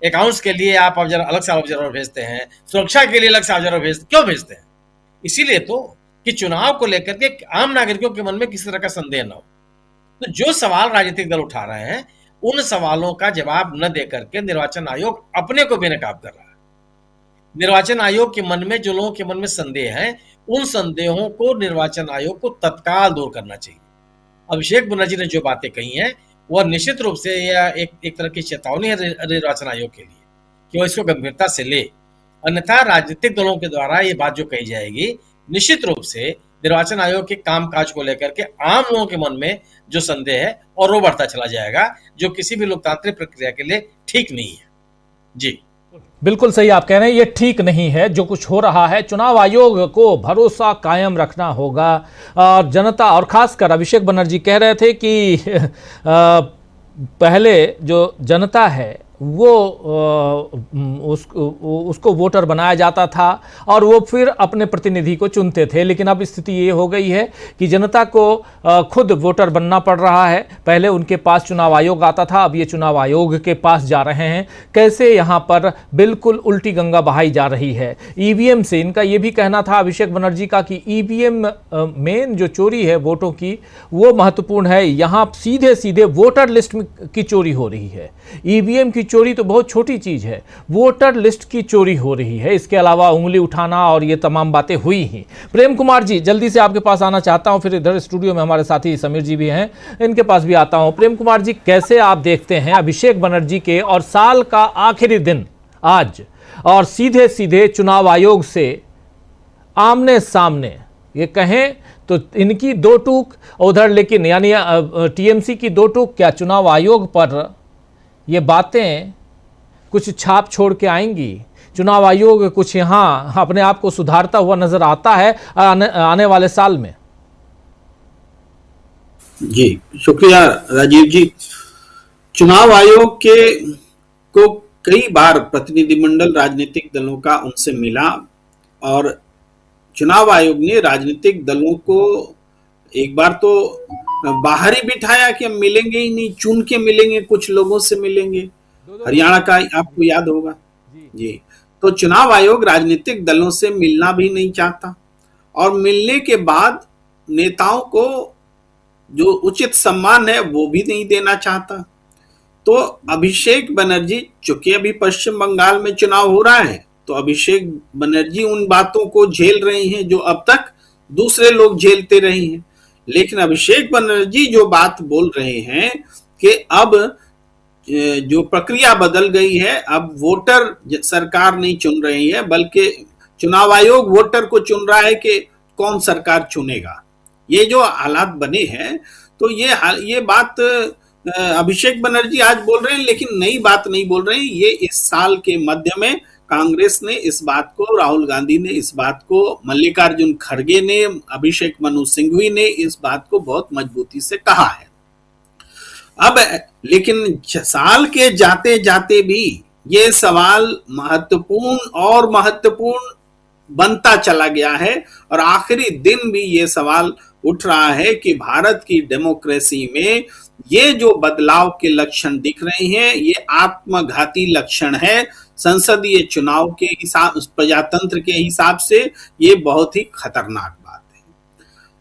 अकाउंट्स के लिए आप अलग से ऑब्जर्वर भेजते हैं, सुरक्षा के लिए अलग से ऑब्जर्वर क्यों भेजते हैं? इसीलिए तो कि चुनाव को लेकर के आम नागरिकों के मन में किसी तरह का संदेह न हो। तो जो सवाल राजनीतिक दल उठा रहे हैं उन सवालों का जवाब न देकर के निर्वाचन आयोग अपने को बेनकाब कर रहा है। निर्वाचन आयोग के मन में जो लोगों के मन में संदेह है उन संदेहों को निर्वाचन आयोग को तत्काल दूर करना चाहिए। अभिषेक बनर्जी ने जो बातें कही हैं वह निश्चित रूप से यह एक तरह की चेतावनी है निर्वाचन आयोग के लिए कि वह इसको गंभीरता से ले, अन्यथा राजनीतिक दलों के द्वारा ये बात जो कही जाएगी निश्चित रूप से निर्वाचन आयोग के कामकाज को लेकर के आम लोगों के मन में जो संदेह है और वो बढ़ता चला जाएगा, जो किसी भी लोकतांत्रिक प्रक्रिया के लिए ठीक नहीं है। जी बिल्कुल सही आप कह रहे हैं, ये ठीक नहीं है जो कुछ हो रहा है। चुनाव आयोग को भरोसा कायम रखना होगा और जनता, और खासकर अभिषेक बनर्जी कह रहे थे कि पहले जो जनता है वो उसको वोटर बनाया जाता था और वो फिर अपने प्रतिनिधि को चुनते थे, लेकिन अब स्थिति ये हो गई है कि जनता को खुद वोटर बनना पड़ रहा है। पहले उनके पास चुनाव आयोग आता था, अब ये चुनाव आयोग के पास जा रहे हैं। कैसे यहाँ पर बिल्कुल उल्टी गंगा बहाई जा रही है। ईवीएम से इनका ये भी कहना था अभिषेक बनर्जी का कि ईवीएम मेन जो चोरी है वोटों की वो महत्वपूर्ण है, यहाँ सीधे सीधे वोटर लिस्ट की चोरी हो रही है। ईवीएम की चोरी तो बहुत छोटी चीज है, वोटर लिस्ट की चोरी हो रही है। इसके अलावा उंगली उठाना और ये तमाम बातें हुई ही। प्रेम कुमार जी, जल्दी से आपके पास आना चाहता हूं, फिर इधर स्टूडियो में हमारे साथी समीर जी भी हैं, इनके पास भी आता हूं। प्रेम कुमार जी, कैसे आप देखते हैं अभिषेक बनर्जी के और साल का आखिरी दिन आज और सीधे सीधे चुनाव आयोग से आमने सामने, ये कहें तो इनकी दो टूक उधर, लेकिन यानी टीएमसी की दो टूक, क्या चुनाव आयोग पर ये बातें कुछ छाप छोड़ के आएंगी? चुनाव आयोग कुछ यहाँ अपने आप को सुधारता हुआ नजर आता है आने वाले साल में? जी शुक्रिया राजीव जी। चुनाव आयोग को कई बार प्रतिनिधिमंडल राजनीतिक दलों का उनसे मिला और चुनाव आयोग ने राजनीतिक दलों को एक बार तो बाहर ही बिठाया कि हम मिलेंगे ही नहीं, चुन के मिलेंगे, कुछ लोगों से मिलेंगे। हरियाणा का आपको याद होगा जी। तो चुनाव आयोग राजनीतिक दलों से मिलना भी नहीं चाहता और मिलने के बाद नेताओं को जो उचित सम्मान है वो भी नहीं देना चाहता। तो अभिषेक बनर्जी, चूंकि अभी पश्चिम बंगाल में चुनाव हो रहा है, तो अभिषेक बनर्जी उन बातों को झेल रही हैं जो अब तक दूसरे लोग झेलते रहे हैं। लेकिन अभिषेक बनर्जी जो बात बोल रहे हैं कि अब जो प्रक्रिया बदल गई है, अब वोटर सरकार नहीं चुन रही है, बल्कि चुनाव आयोग वोटर को चुन रहा है कि कौन सरकार चुनेगा। ये जो हालात बने हैं, तो ये बात अभिषेक बनर्जी आज बोल रहे हैं, लेकिन नई बात नहीं बोल रहे हैं। ये इस साल के मध्य में कांग्रेस ने इस बात को, राहुल गांधी ने इस बात को, मल्लिकार्जुन खड़गे ने, अभिषेक मनु सिंघवी ने इस बात को बहुत मजबूती से कहा है। अब लेकिन साल के जाते जाते भी ये सवाल महत्वपूर्ण और महत्वपूर्ण बनता चला गया है, और आखिरी दिन भी ये सवाल उठ रहा है कि भारत की डेमोक्रेसी में ये जो बदलाव के लक्षण दिख रहे हैं, ये आत्मघाती लक्षण है। संसदीय चुनाव के हिसाब, प्रजातंत्र के हिसाब से ये बहुत ही खतरनाक बात है।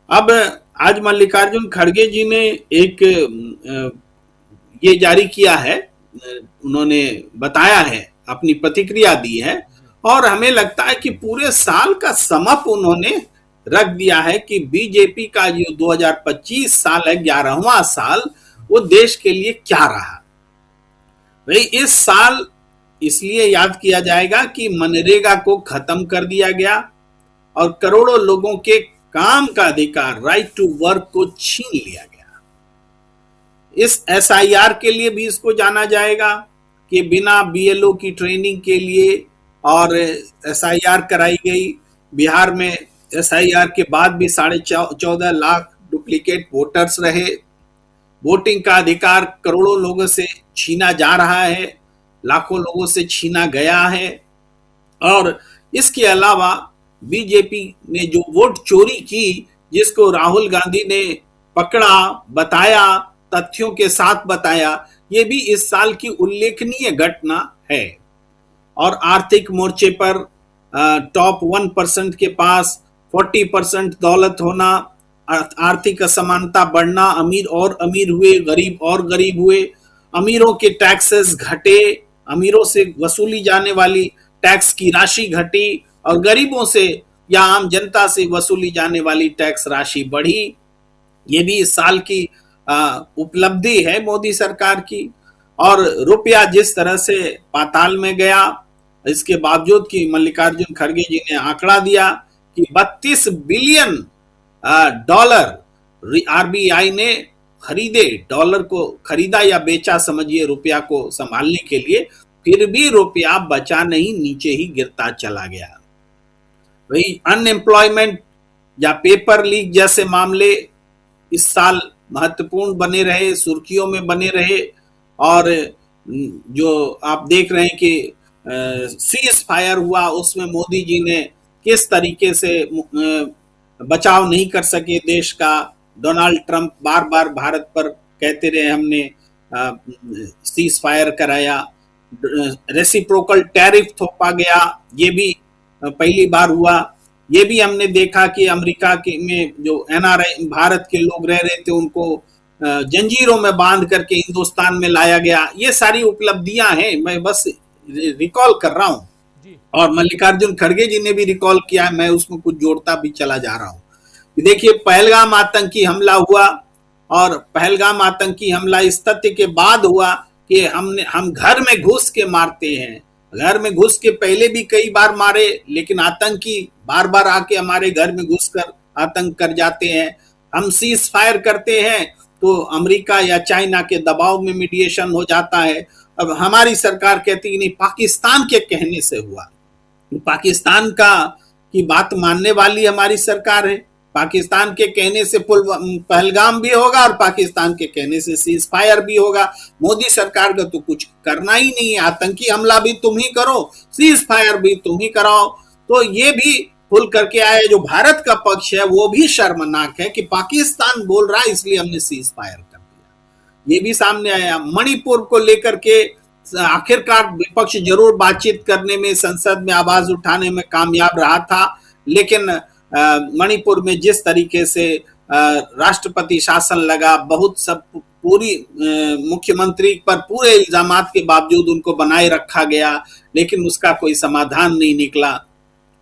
अब आज मल्लिकार्जुन खड़गे जी ने एक ये जारी किया है, उन्होंने बताया है, अपनी प्रतिक्रिया दी है, और हमें लगता है कि पूरे साल का समअप उन्होंने रख दिया है कि बीजेपी का जो 2025 साल है, 11वां साल, वो देश के लिए क्या रहा। भाई इस साल इसलिए याद किया जाएगा कि मनरेगा को खत्म कर दिया गया और करोड़ों लोगों के काम का अधिकार, राइट टू वर्क, को छीन लिया गया। इस एसआईआर के लिए भी इसको जाना जाएगा कि बिना बीएलओ की ट्रेनिंग के लिए और एसआईआर कराई गई। बिहार में एसआईआर के बाद भी 14.5 लाख डुप्लीकेट वोटर्स रहे। वोटिंग का अधिकार करोड़ों लोगों से छीना जा रहा है, लाखों लोगों से छीना गया है। और इसके अलावा बीजेपी ने जो वोट चोरी की, जिसको राहुल गांधी ने पकड़ा, बताया, तथ्यों के साथ बताया, ये भी इस साल की उल्लेखनीय घटना है। और आर्थिक मोर्चे पर टॉप 1% के पास 40% दौलत होना, आर्थिक असमानता बढ़ना, अमीर और अमीर हुए, गरीब और गरीब हुए, अमीरों के टैक्सेस घटे, अमीरों से वसूली जाने वाली टैक्स की राशि घटी, और गरीबों से या आम जनता से वसूली जाने वाली टैक्स राशि बढ़ी। ये भी इस साल की उपलब्धि है मोदी सरकार की। और रुपया जिस तरह से पाताल में गया, इसके बावजूद कि मल्लिकार्जुन खड़गे जी ने आंकड़ा दिया कि 32 बिलियन डॉलर आरबीआई ने खरीदे, डॉलर को खरीदा या बेचा समझिए रुपया को संभालने के लिए, फिर भी रुपया बचा नहीं, नीचे ही गिरता चला गया। वही अनएम्प्लॉयमेंट या पेपर लीक जैसे मामले इस साल महत्वपूर्ण बने रहे, सुर्खियों में बने रहे। और जो आप देख रहे हैं कि सीज फायर हुआ, उसमें मोदी जी ने किस तरीके से बचाव नहीं कर सके देश का। डोनाल्ड ट्रंप बार बार भारत पर कहते रहे हमने सीज फायर कराया, रेसिप्रोकल टैरिफ थोपा गया, ये भी पहली बार हुआ। ये भी हमने देखा कि अमेरिका के में जो एनआरआई भारत के लोग रह रहे थे, उनको जंजीरों में बांध करके हिंदुस्तान में लाया गया। ये सारी उपलब्धियां हैं, मैं बस रिकॉल कर रहा हूं, और मल्लिकार्जुन खड़गे जी ने भी रिकॉल किया है, मैं उसमें कुछ जोड़ता भी चला जा रहा हूं। देखिए, पहलगाम आतंकी हमला हुआ, और पहलगाम आतंकी हमला इस तथ्य के बाद हुआ कि हम घर में घुस के मारते हैं। घर में घुस के पहले भी कई बार मारे, लेकिन आतंकी बार बार आके हमारे घर में घुसकर आतंक कर जाते हैं। हम सीज फायर करते हैं तो अमेरिका या चाइना के दबाव में मीडिएशन हो जाता है। अब हमारी सरकार कहती है नहीं, पाकिस्तान के कहने से हुआ। पाकिस्तान की बात मानने वाली हमारी सरकार है। पाकिस्तान के कहने से पहलगाम भी होगा और पाकिस्तान के कहने से सीज फायर भी होगा। मोदी सरकार का तो कुछ करना ही नहीं है, आतंकी हमला भी तुम ही करो, सीज फायर भी तुम ही कराओ। तो ये भी खुल करके आया। जो भारत का पक्ष है वो भी शर्मनाक है कि पाकिस्तान बोल रहा है इसलिए हमने सीज फायर कर दिया, ये भी सामने आया। मणिपुर को लेकर के आखिरकार विपक्ष जरूर बातचीत करने में, संसद में आवाज उठाने में कामयाब रहा था, लेकिन मणिपुर में जिस तरीके से राष्ट्रपति शासन लगा, बहुत सब पूरी मुख्यमंत्री पर पूरे इल्जामात के बावजूद उनको बनाए रखा गया, लेकिन उसका कोई समाधान नहीं निकला।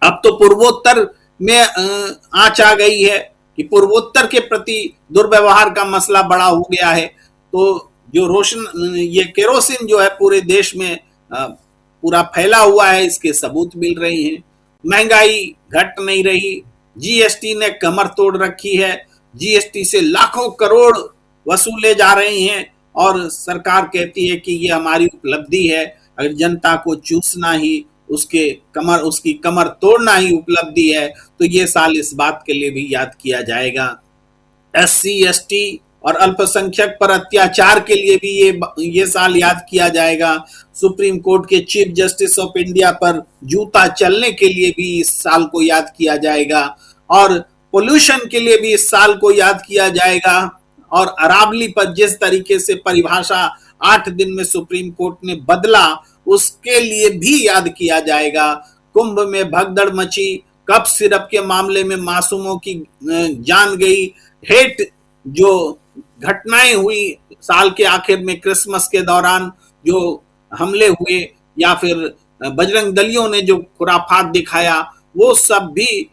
अब तो पूर्वोत्तर में आंच आ गई है कि पूर्वोत्तर के प्रति दुर्व्यवहार का मसला बड़ा हो गया है। तो जो ये केरोसिन जो है पूरे देश में पूरा फैला हुआ है, इसके सबूत मिल रहे हैं। महंगाई घट नहीं रही, जीएसटी ने कमर तोड़ रखी है, जीएसटी से लाखों करोड़ वसूले जा रहे हैं और सरकार कहती है कि ये हमारी उपलब्धि है। अगर जनता को चूसना ही उसकी कमर तोड़ना ही उपलब्धि है तो ये साल इस बात के लिए भी याद किया जाएगा। एससी एसटी और अल्पसंख्यक पर अत्याचार के लिए भी ये साल याद किया जाएगा। सुप्रीम कोर्ट के चीफ जस्टिस ऑफ इंडिया पर जूता चलने के लिए भी इस साल को याद किया जाएगा और पोल्यूशन के लिए भी इस साल को याद किया जाएगा। और अरावली पर जिस तरीके से परिभाषा 8 दिन में सुप्रीम कोर्ट ने बदला, उसके लिए भी याद किया जाएगा। कुंभ में भगदड़ मची, कप सिरप के मामले में मासूमों की जान गई, हेट जो घटनाएं हुई साल के आखिर में क्रिसमस के दौरान जो हमले हुए, या फिर बजरंग दलियों ने जो खुराफात दिखाया, वो सब भी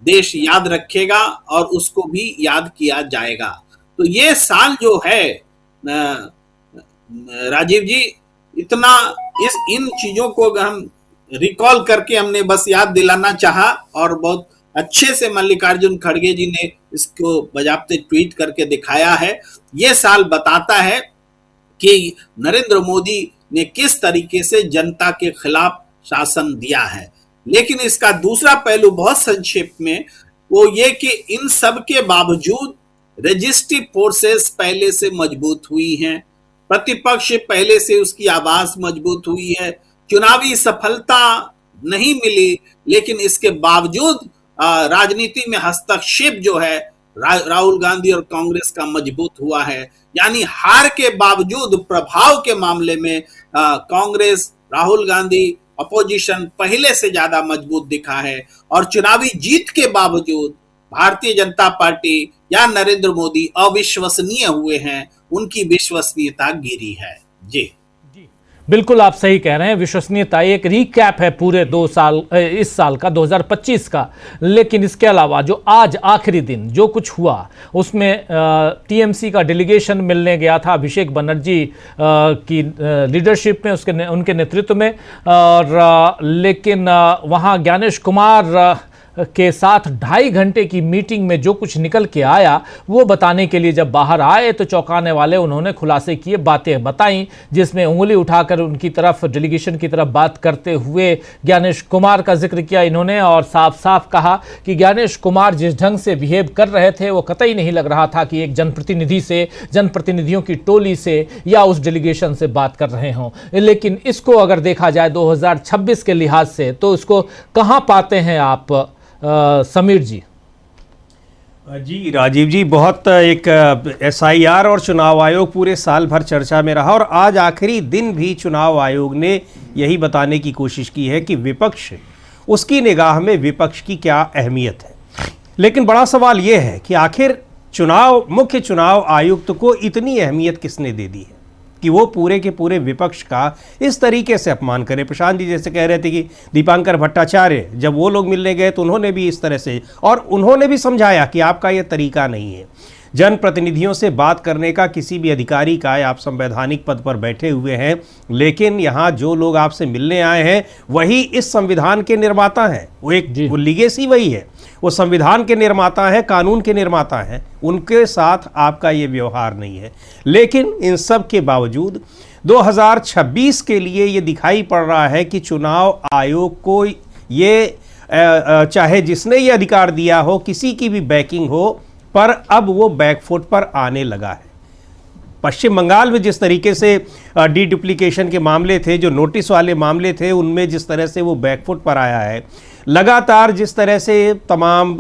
देश याद रखेगा और उसको भी याद किया जाएगा। तो ये साल जो है राजीव जी, इतना इन चीजों को हम रिकॉल करके हमने बस याद दिलाना चाहा और बहुत अच्छे से मल्लिकार्जुन खड़गे जी ने इसको बजाबते ट्वीट करके दिखाया है। ये साल बताता है कि नरेंद्र मोदी ने किस तरीके से जनता के खिलाफ शासन दिया है। लेकिन इसका दूसरा पहलू बहुत संक्षेप में वो ये कि इन सब के बावजूद रजिस्ट्री फोर्सेस पहले से मजबूत हुई हैं, प्रतिपक्ष पहले से उसकी आवाज मजबूत हुई है, चुनावी सफलता नहीं मिली, लेकिन इसके बावजूद राजनीति में हस्तक्षेप जो है राहुल गांधी और कांग्रेस का मजबूत हुआ है। यानी हार के बावजूद प्रभाव के मामले में कांग्रेस, राहुल गांधी, अपोजिशन पहले से ज्यादा मजबूत दिखा है और चुनावी जीत के बावजूद भारतीय जनता पार्टी या नरेंद्र मोदी अविश्वसनीय हुए हैं, उनकी विश्वसनीयता गिरी है। जी बिल्कुल आप सही कह रहे हैं। विश्वसनीयता एक रिकैप है पूरे 2 साल, इस साल का 2025 का। लेकिन इसके अलावा जो आज आखिरी दिन जो कुछ हुआ उसमें टीएमसी का डेलीगेशन मिलने गया था अभिषेक बनर्जी की लीडरशिप में, उनके नेतृत्व में, और लेकिन वहाँ ज्ञानेश कुमार के साथ 2.5 घंटे की मीटिंग में जो कुछ निकल के आया वो बताने के लिए जब बाहर आए तो चौंकाने वाले उन्होंने खुलासे किए, बातें बताई, जिसमें उंगली उठाकर उनकी तरफ, डेलीगेशन की तरफ बात करते हुए ज्ञानेश कुमार का जिक्र किया इन्होंने और साफ साफ कहा कि ज्ञानेश कुमार जिस ढंग से बिहेव कर रहे थे वो कतई नहीं लग रहा था कि एक जनप्रतिनिधि से, जनप्रतिनिधियों की टोली से या उस डेलीगेशन से बात कर रहे हों। लेकिन इसको अगर देखा जाए 2026 के लिहाज से तो इसको कहाँ पाते हैं आप समीर जी? जी राजीव जी, बहुत एक एसआईआर और चुनाव आयोग पूरे साल भर चर्चा में रहा और आज आखिरी दिन भी चुनाव आयोग ने यही बताने की कोशिश की है कि विपक्ष, उसकी निगाह में विपक्ष की क्या अहमियत है। लेकिन बड़ा सवाल यह है कि आखिर मुख्य चुनाव आयुक्त को इतनी अहमियत किसने दे दी है कि वो पूरे के पूरे विपक्ष का इस तरीके से अपमान करे। प्रशांत जी जैसे कह रहे थे कि दीपांकर भट्टाचार्य जब वो लोग मिलने गए तो उन्होंने भी इस तरह से, और उन्होंने भी समझाया कि आपका ये तरीका नहीं है जनप्रतिनिधियों से बात करने का, किसी भी अधिकारी का। आप संवैधानिक पद पर बैठे हुए हैं, लेकिन यहाँ जो लोग आपसे मिलने आए हैं वही इस संविधान के निर्माता हैं। वो लीगेसी वही है, वो संविधान के निर्माता है, कानून के निर्माता हैं, उनके साथ आपका ये व्यवहार नहीं है। लेकिन इन सब के बावजूद 2026 के लिए ये दिखाई पड़ रहा है कि चुनाव आयोग को ये चाहे जिसने ये अधिकार दिया हो, किसी की भी बैकिंग हो, पर अब वो बैकफुट पर आने लगा है। पश्चिम बंगाल में जिस तरीके से डीडुप्लीकेशन के मामले थे, जो नोटिस वाले मामले थे, उनमें जिस तरह से वो बैकफुट पर आया है, लगातार जिस तरह से तमाम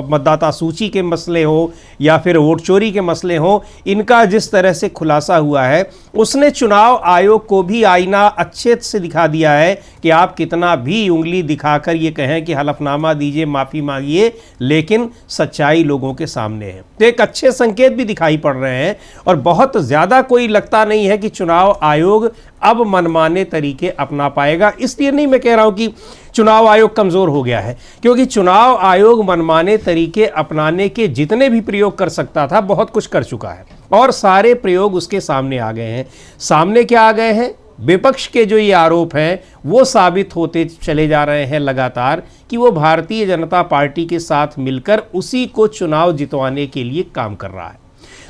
मतदाता सूची के मसले हो या फिर वोट चोरी के मसले हो, इनका जिस तरह से खुलासा हुआ है, उसने चुनाव आयोग को भी आईना अच्छे से दिखा दिया है कि आप कितना भी उंगली दिखाकर ये कहें कि हलफनामा दीजिए, माफ़ी मांगिए, लेकिन सच्चाई लोगों के सामने है। तो एक अच्छे संकेत भी दिखाई पड़ रहे हैं और बहुत ज़्यादा कोई लगता नहीं है कि चुनाव आयोग अब मनमाने तरीके अपना पाएगा। इसलिए नहीं मैं कह रहा हूं कि चुनाव आयोग कमज़ोर हो गया है, क्योंकि चुनाव आयोग मनमाने तरीके अपनाने के जितने भी प्रयोग कर सकता था बहुत कुछ कर चुका है और सारे प्रयोग उसके सामने आ गए हैं। सामने क्या आ गए हैं? विपक्ष के जो ये आरोप हैं वो साबित होते चले जा रहे हैं लगातार कि वो भारतीय जनता पार्टी के साथ मिलकर उसी को चुनाव जितवाने के लिए काम कर रहा है।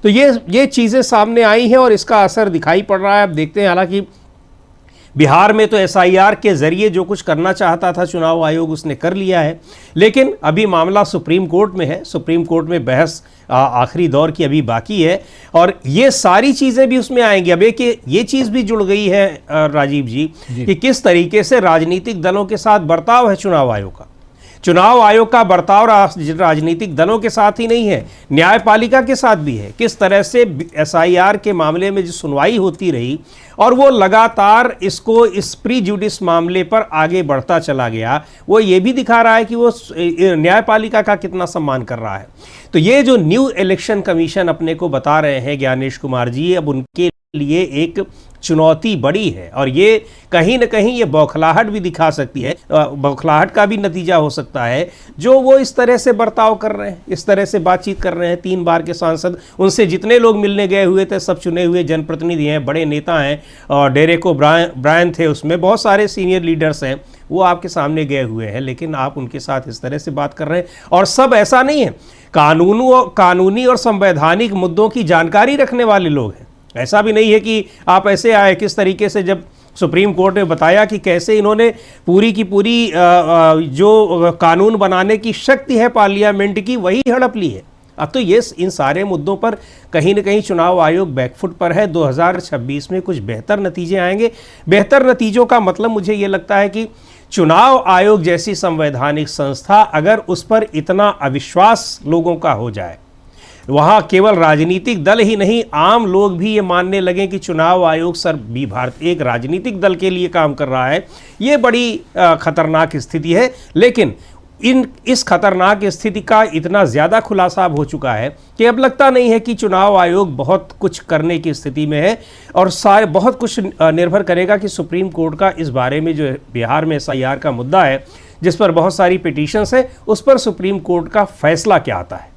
तो ये चीज़ें सामने आई हैं और इसका असर दिखाई पड़ रहा है। अब देखते हैं, हालांकि बिहार में तो एसआईआर के ज़रिए जो कुछ करना चाहता था चुनाव आयोग उसने कर लिया है, लेकिन अभी मामला सुप्रीम कोर्ट में है। सुप्रीम कोर्ट में बहस आखिरी दौर की अभी बाकी है और ये सारी चीज़ें भी उसमें आएंगी। अब एक ये चीज़ भी जुड़ गई है राजीव जी कि किस तरीके से राजनीतिक दलों के साथ बर्ताव है चुनाव आयोग का। चुनाव आयोग का बर्ताव राजनीतिक दलों के साथ ही नहीं है, न्यायपालिका के साथ भी है। किस तरह से एसआईआर के मामले में जो सुनवाई होती रही और वो लगातार इसको इस प्री जुडिस मामले पर आगे बढ़ता चला गया, वो ये भी दिखा रहा है कि वो न्यायपालिका का कितना सम्मान कर रहा है। तो ये जो न्यू इलेक्शन कमीशन अपने को बता रहे हैं ज्ञानेश कुमार जी, अब उनके लिए एक चुनौती बड़ी है और ये कहीं न कहीं ये बौखलाहट भी दिखा सकती है, बौखलाहट का भी नतीजा हो सकता है जो वो इस तरह से बर्ताव कर रहे हैं, इस तरह से बातचीत कर रहे हैं। 3 बार के सांसद, उनसे जितने लोग मिलने गए हुए थे सब चुने हुए जनप्रतिनिधि हैं, बड़े नेता हैं और डेरेक ओब्रायन थे, उसमें बहुत सारे सीनियर लीडर्स हैं, वो आपके सामने गए हुए हैं, लेकिन आप उनके साथ इस तरह से बात कर रहे हैं। और सब ऐसा नहीं है, कानूनी और संवैधानिक मुद्दों की जानकारी रखने वाले लोग हैं। ऐसा भी नहीं है कि आप ऐसे आए। किस तरीके से जब सुप्रीम कोर्ट ने बताया कि कैसे इन्होंने पूरी की पूरी जो कानून बनाने की शक्ति है पार्लियामेंट की, वही हड़प ली है। अब तो ये इन सारे मुद्दों पर कहीं न कहीं चुनाव आयोग बैकफुट पर है। 2026 में कुछ बेहतर नतीजे आएंगे। बेहतर नतीजों का मतलब मुझे ये लगता है कि चुनाव आयोग जैसी संवैधानिक संस्था, अगर उस पर इतना अविश्वास लोगों का हो जाए, वहाँ केवल राजनीतिक दल ही नहीं, आम लोग भी ये मानने लगे कि चुनाव आयोग सर भी भारत एक राजनीतिक दल के लिए काम कर रहा है, ये बड़ी खतरनाक स्थिति है। लेकिन इस खतरनाक स्थिति का इतना ज़्यादा खुलासा अब हो चुका है कि अब लगता नहीं है कि चुनाव आयोग बहुत कुछ करने की स्थिति में है और बहुत कुछ निर्भर करेगा कि सुप्रीम कोर्ट का इस बारे में जो बिहार में एसआईआर का मुद्दा है, जिस पर बहुत सारी पिटीशंस है, उस पर सुप्रीम कोर्ट का फैसला क्या आता है।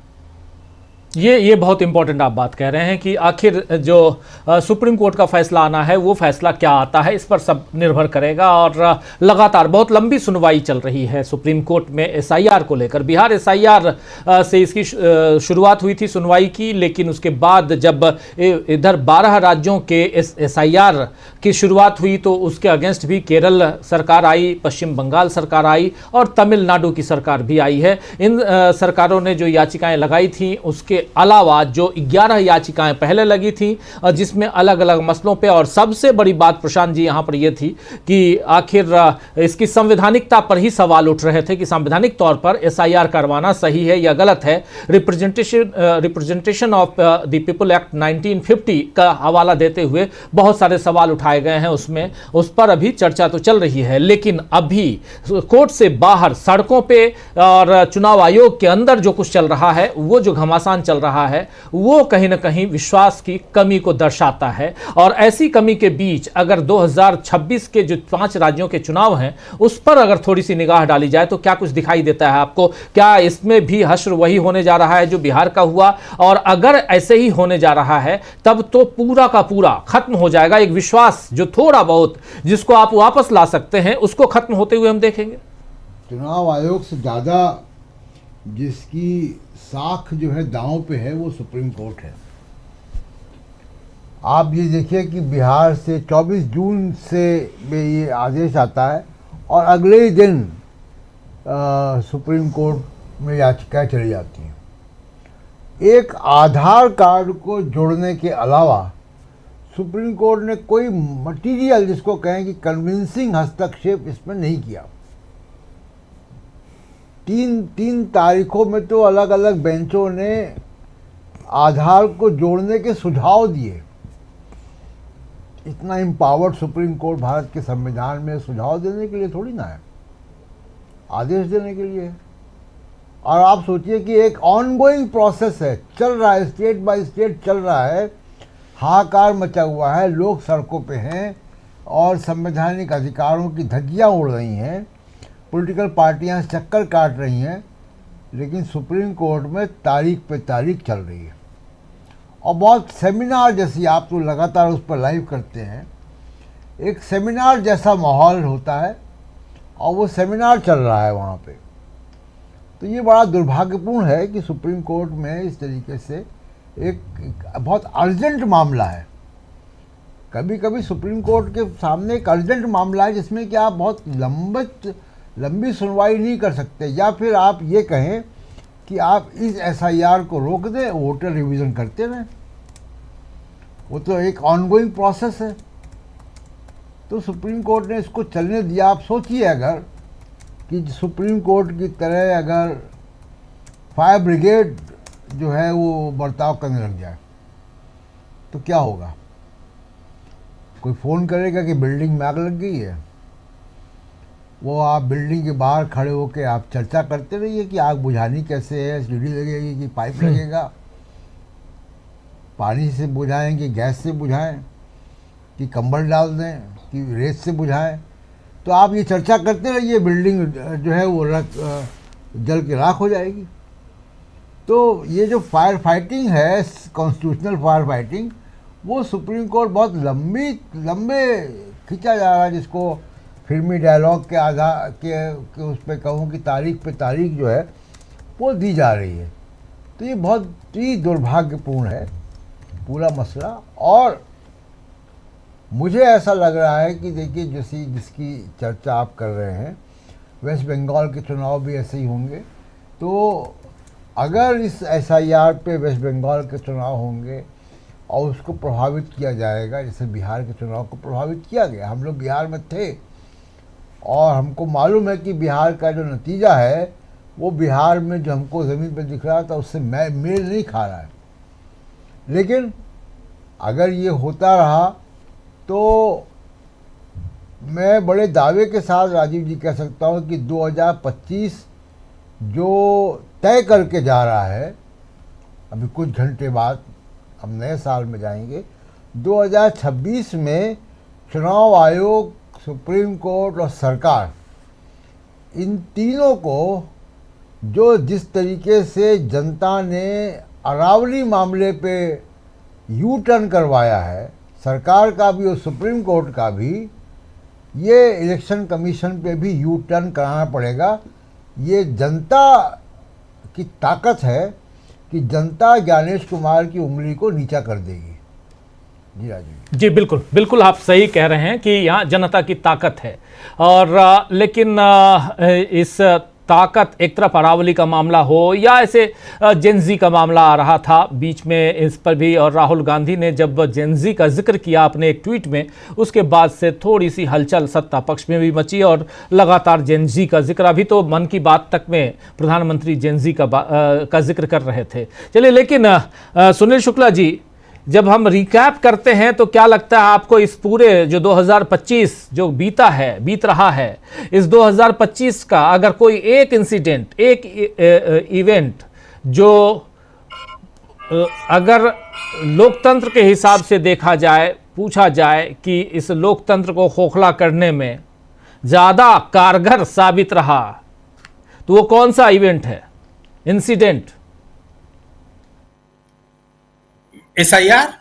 ये बहुत इंपॉर्टेंट आप बात कह रहे हैं कि आखिर जो सुप्रीम कोर्ट का फैसला आना है वो फैसला क्या आता है, इस पर सब निर्भर करेगा। और लगातार बहुत लंबी सुनवाई चल रही है सुप्रीम कोर्ट में एसआईआर को लेकर। बिहार एसआईआर से इसकी शुरुआत हुई थी सुनवाई की, लेकिन उसके बाद जब इधर 12 राज्यों के एसआईआर की शुरुआत हुई तो उसके अगेंस्ट भी केरल सरकार आई, पश्चिम बंगाल सरकार आई और तमिलनाडु की सरकार भी आई है। इन सरकारों ने जो याचिकाएं लगाई थी उसके अलावा जो 11 याचिकाएं पहले लगी थी जिसमें अलग अलग मसलों पे, और सबसे बड़ी बात प्रशांत जी यहां पर यह थी कि आखिर इसकी संवैधानिकता पर ही सवाल उठ रहे थे कि संवैधानिक तौर पर एसआईआर करवाना सही है या गलत है। Representation of the people act 1950 का हवाला देते हुए बहुत सारे सवाल उठाए गए हैं उसमें, उस पर अभी चर्चा तो चल रही है। लेकिन अभी कोर्ट से बाहर सड़कों पे और चुनाव आयोग के अंदर जो कुछ चल रहा है, वो जो घमासान चल रहा है, वो कहीं ना कहीं विश्वास की कमी को दर्शाता है। और ऐसी कमी के बीच अगर 2026 के जो 5 राज्यों के चुनाव हैं उस पर अगर थोड़ी सी निगाह डाली जाए तो क्या कुछ दिखाई देता है आपको? क्या इसमें भी हश्र वही होने जा रहा है जो बिहार का हुआ? और अगर ऐसे ही होने जा रहा है तब तो पूरा का पूरा खत्म हो जाएगा। एक विश्वास जो थोड़ा बहुत जिसको आप वापस ला सकते हैं उसको खत्म होते हुए हम देखेंगे। चुनाव आयोग से ज़्यादा जिसकी साख जो है दांव पे है वो सुप्रीम कोर्ट है। आप ये देखिए कि बिहार से 24 जून से में ये आदेश आता है और अगले ही दिन सुप्रीम कोर्ट में याचिकाएं चली जाती हैं। एक आधार कार्ड को जोड़ने के अलावा सुप्रीम कोर्ट ने कोई मटीरियल जिसको कहें कि कन्विंसिंग हस्तक्षेप इसमें नहीं किया। तीन तारीखों में तो अलग अलग बेंचों ने आधार को जोड़ने के सुझाव दिए। इतना इम्पावर्ड सुप्रीम कोर्ट भारत के संविधान में सुझाव देने के लिए थोड़ी ना है, आदेश देने के लिए है। और आप सोचिए कि एक ऑनगोइंग प्रोसेस है, चल रहा है, स्टेट बाय स्टेट चल रहा है, हाहाकार मचा हुआ है, लोग सड़कों पे हैं और संवैधानिक अधिकारों की धज्जियां उड़ रही हैं, पॉलिटिकल पार्टियां चक्कर काट रही हैं, लेकिन सुप्रीम कोर्ट में तारीख पे तारीख चल रही है। और बहुत सेमिनार जैसी, आप तो लगातार उस पर लाइव करते हैं, एक सेमिनार जैसा माहौल होता है और वो सेमिनार चल रहा है वहाँ पे। तो ये बड़ा दुर्भाग्यपूर्ण है कि सुप्रीम कोर्ट में इस तरीके से एक बहुत अर्जेंट मामला है। कभी कभी सुप्रीम कोर्ट के सामने एक अर्जेंट मामला है जिसमें कि आप बहुत लंबी सुनवाई नहीं कर सकते, या फिर आप ये कहें कि आप इस एसआईआर को रोक दें, वोटर रिवीजन करते रहें। वो तो एक ऑनगोइंग प्रोसेस है। तो सुप्रीम कोर्ट ने इसको चलने दिया। आप सोचिए अगर कि सुप्रीम कोर्ट की तरह अगर फायर ब्रिगेड जो है वो बर्ताव करने लग जाए तो क्या होगा? कोई फ़ोन करेगा कि बिल्डिंग में आग लग गई है, वो आप बिल्डिंग के बाहर खड़े होकर आप चर्चा करते रहिए कि आग बुझानी कैसे है, सीढ़ी लगेगी कि पाइप लगेगा, पानी से बुझाएं कि गैस से बुझाएं, कि कंबल डाल दें कि रेत से बुझाएं। तो आप ये चर्चा करते रहिए, बिल्डिंग जो है वो जल के राख हो जाएगी। तो ये जो फायर फाइटिंग है, कॉन्स्टिट्यूशनल फायर फाइटिंग, वो सुप्रीम कोर्ट बहुत लंबे खींचा जा रहा है, जिसको फिल्मी डायलॉग के आधार के उस पर कहूँ कि तारीख पे तारीख जो है वो दी जा रही है। तो ये बहुत ही दुर्भाग्यपूर्ण है पूरा मसला। और मुझे ऐसा लग रहा है कि देखिए जिसकी चर्चा आप कर रहे हैं, वेस्ट बंगाल के चुनाव भी ऐसे ही होंगे। तो अगर इस एसआईआर पे वेस्ट बंगाल के चुनाव होंगे और उसको प्रभावित किया जाएगा जैसे बिहार के चुनाव को प्रभावित किया गया, हम लोग बिहार में थे और हमको मालूम है कि बिहार का जो नतीजा है वो बिहार में जो हमको ज़मीन पर दिख रहा था उससे मेल नहीं खा रहा है। लेकिन अगर ये होता रहा तो मैं बड़े दावे के साथ राजीव जी कह सकता हूँ कि 2025 जो तय करके जा रहा है, अभी कुछ घंटे बाद हम नए साल में जाएंगे, 2026 में चुनाव आयोग, सुप्रीम कोर्ट और सरकार, इन तीनों को जो जिस तरीके से जनता ने अरावली मामले पे यू टर्न करवाया है, सरकार का भी और सुप्रीम कोर्ट का भी, ये इलेक्शन कमीशन पे भी यू टर्न कराना पड़ेगा। ये जनता की ताकत है कि जनता ज्ञानेश कुमार की उंगली को नीचा कर देगी। जी राजीव जी, बिल्कुल बिल्कुल आप सही कह रहे हैं कि यहाँ जनता की ताकत है। और लेकिन इस ताकत, एक तरफ अरावली का मामला हो या ऐसे जेनजी का मामला आ रहा था बीच में, इस पर भी, और राहुल गांधी ने जब जेनजी का जिक्र किया अपने एक ट्वीट में, उसके बाद से थोड़ी सी हलचल सत्ता पक्ष में भी मची और लगातार जेनजी का जिक्र, अभी तो मन की बात तक में प्रधानमंत्री जेनजी का जिक्र कर रहे थे। चलिए, लेकिन सुनील शुक्ला जी, जब हम रिकैप करते हैं तो क्या लगता है आपको इस पूरे जो 2025 जो बीत रहा है, इस 2025 का अगर कोई एक इंसिडेंट, एक इवेंट जो अगर लोकतंत्र के हिसाब से देखा जाए, पूछा जाए कि इस लोकतंत्र को खोखला करने में ज़्यादा कारगर साबित रहा, तो वो कौन सा इवेंट है, इंसिडेंट? एसआईआर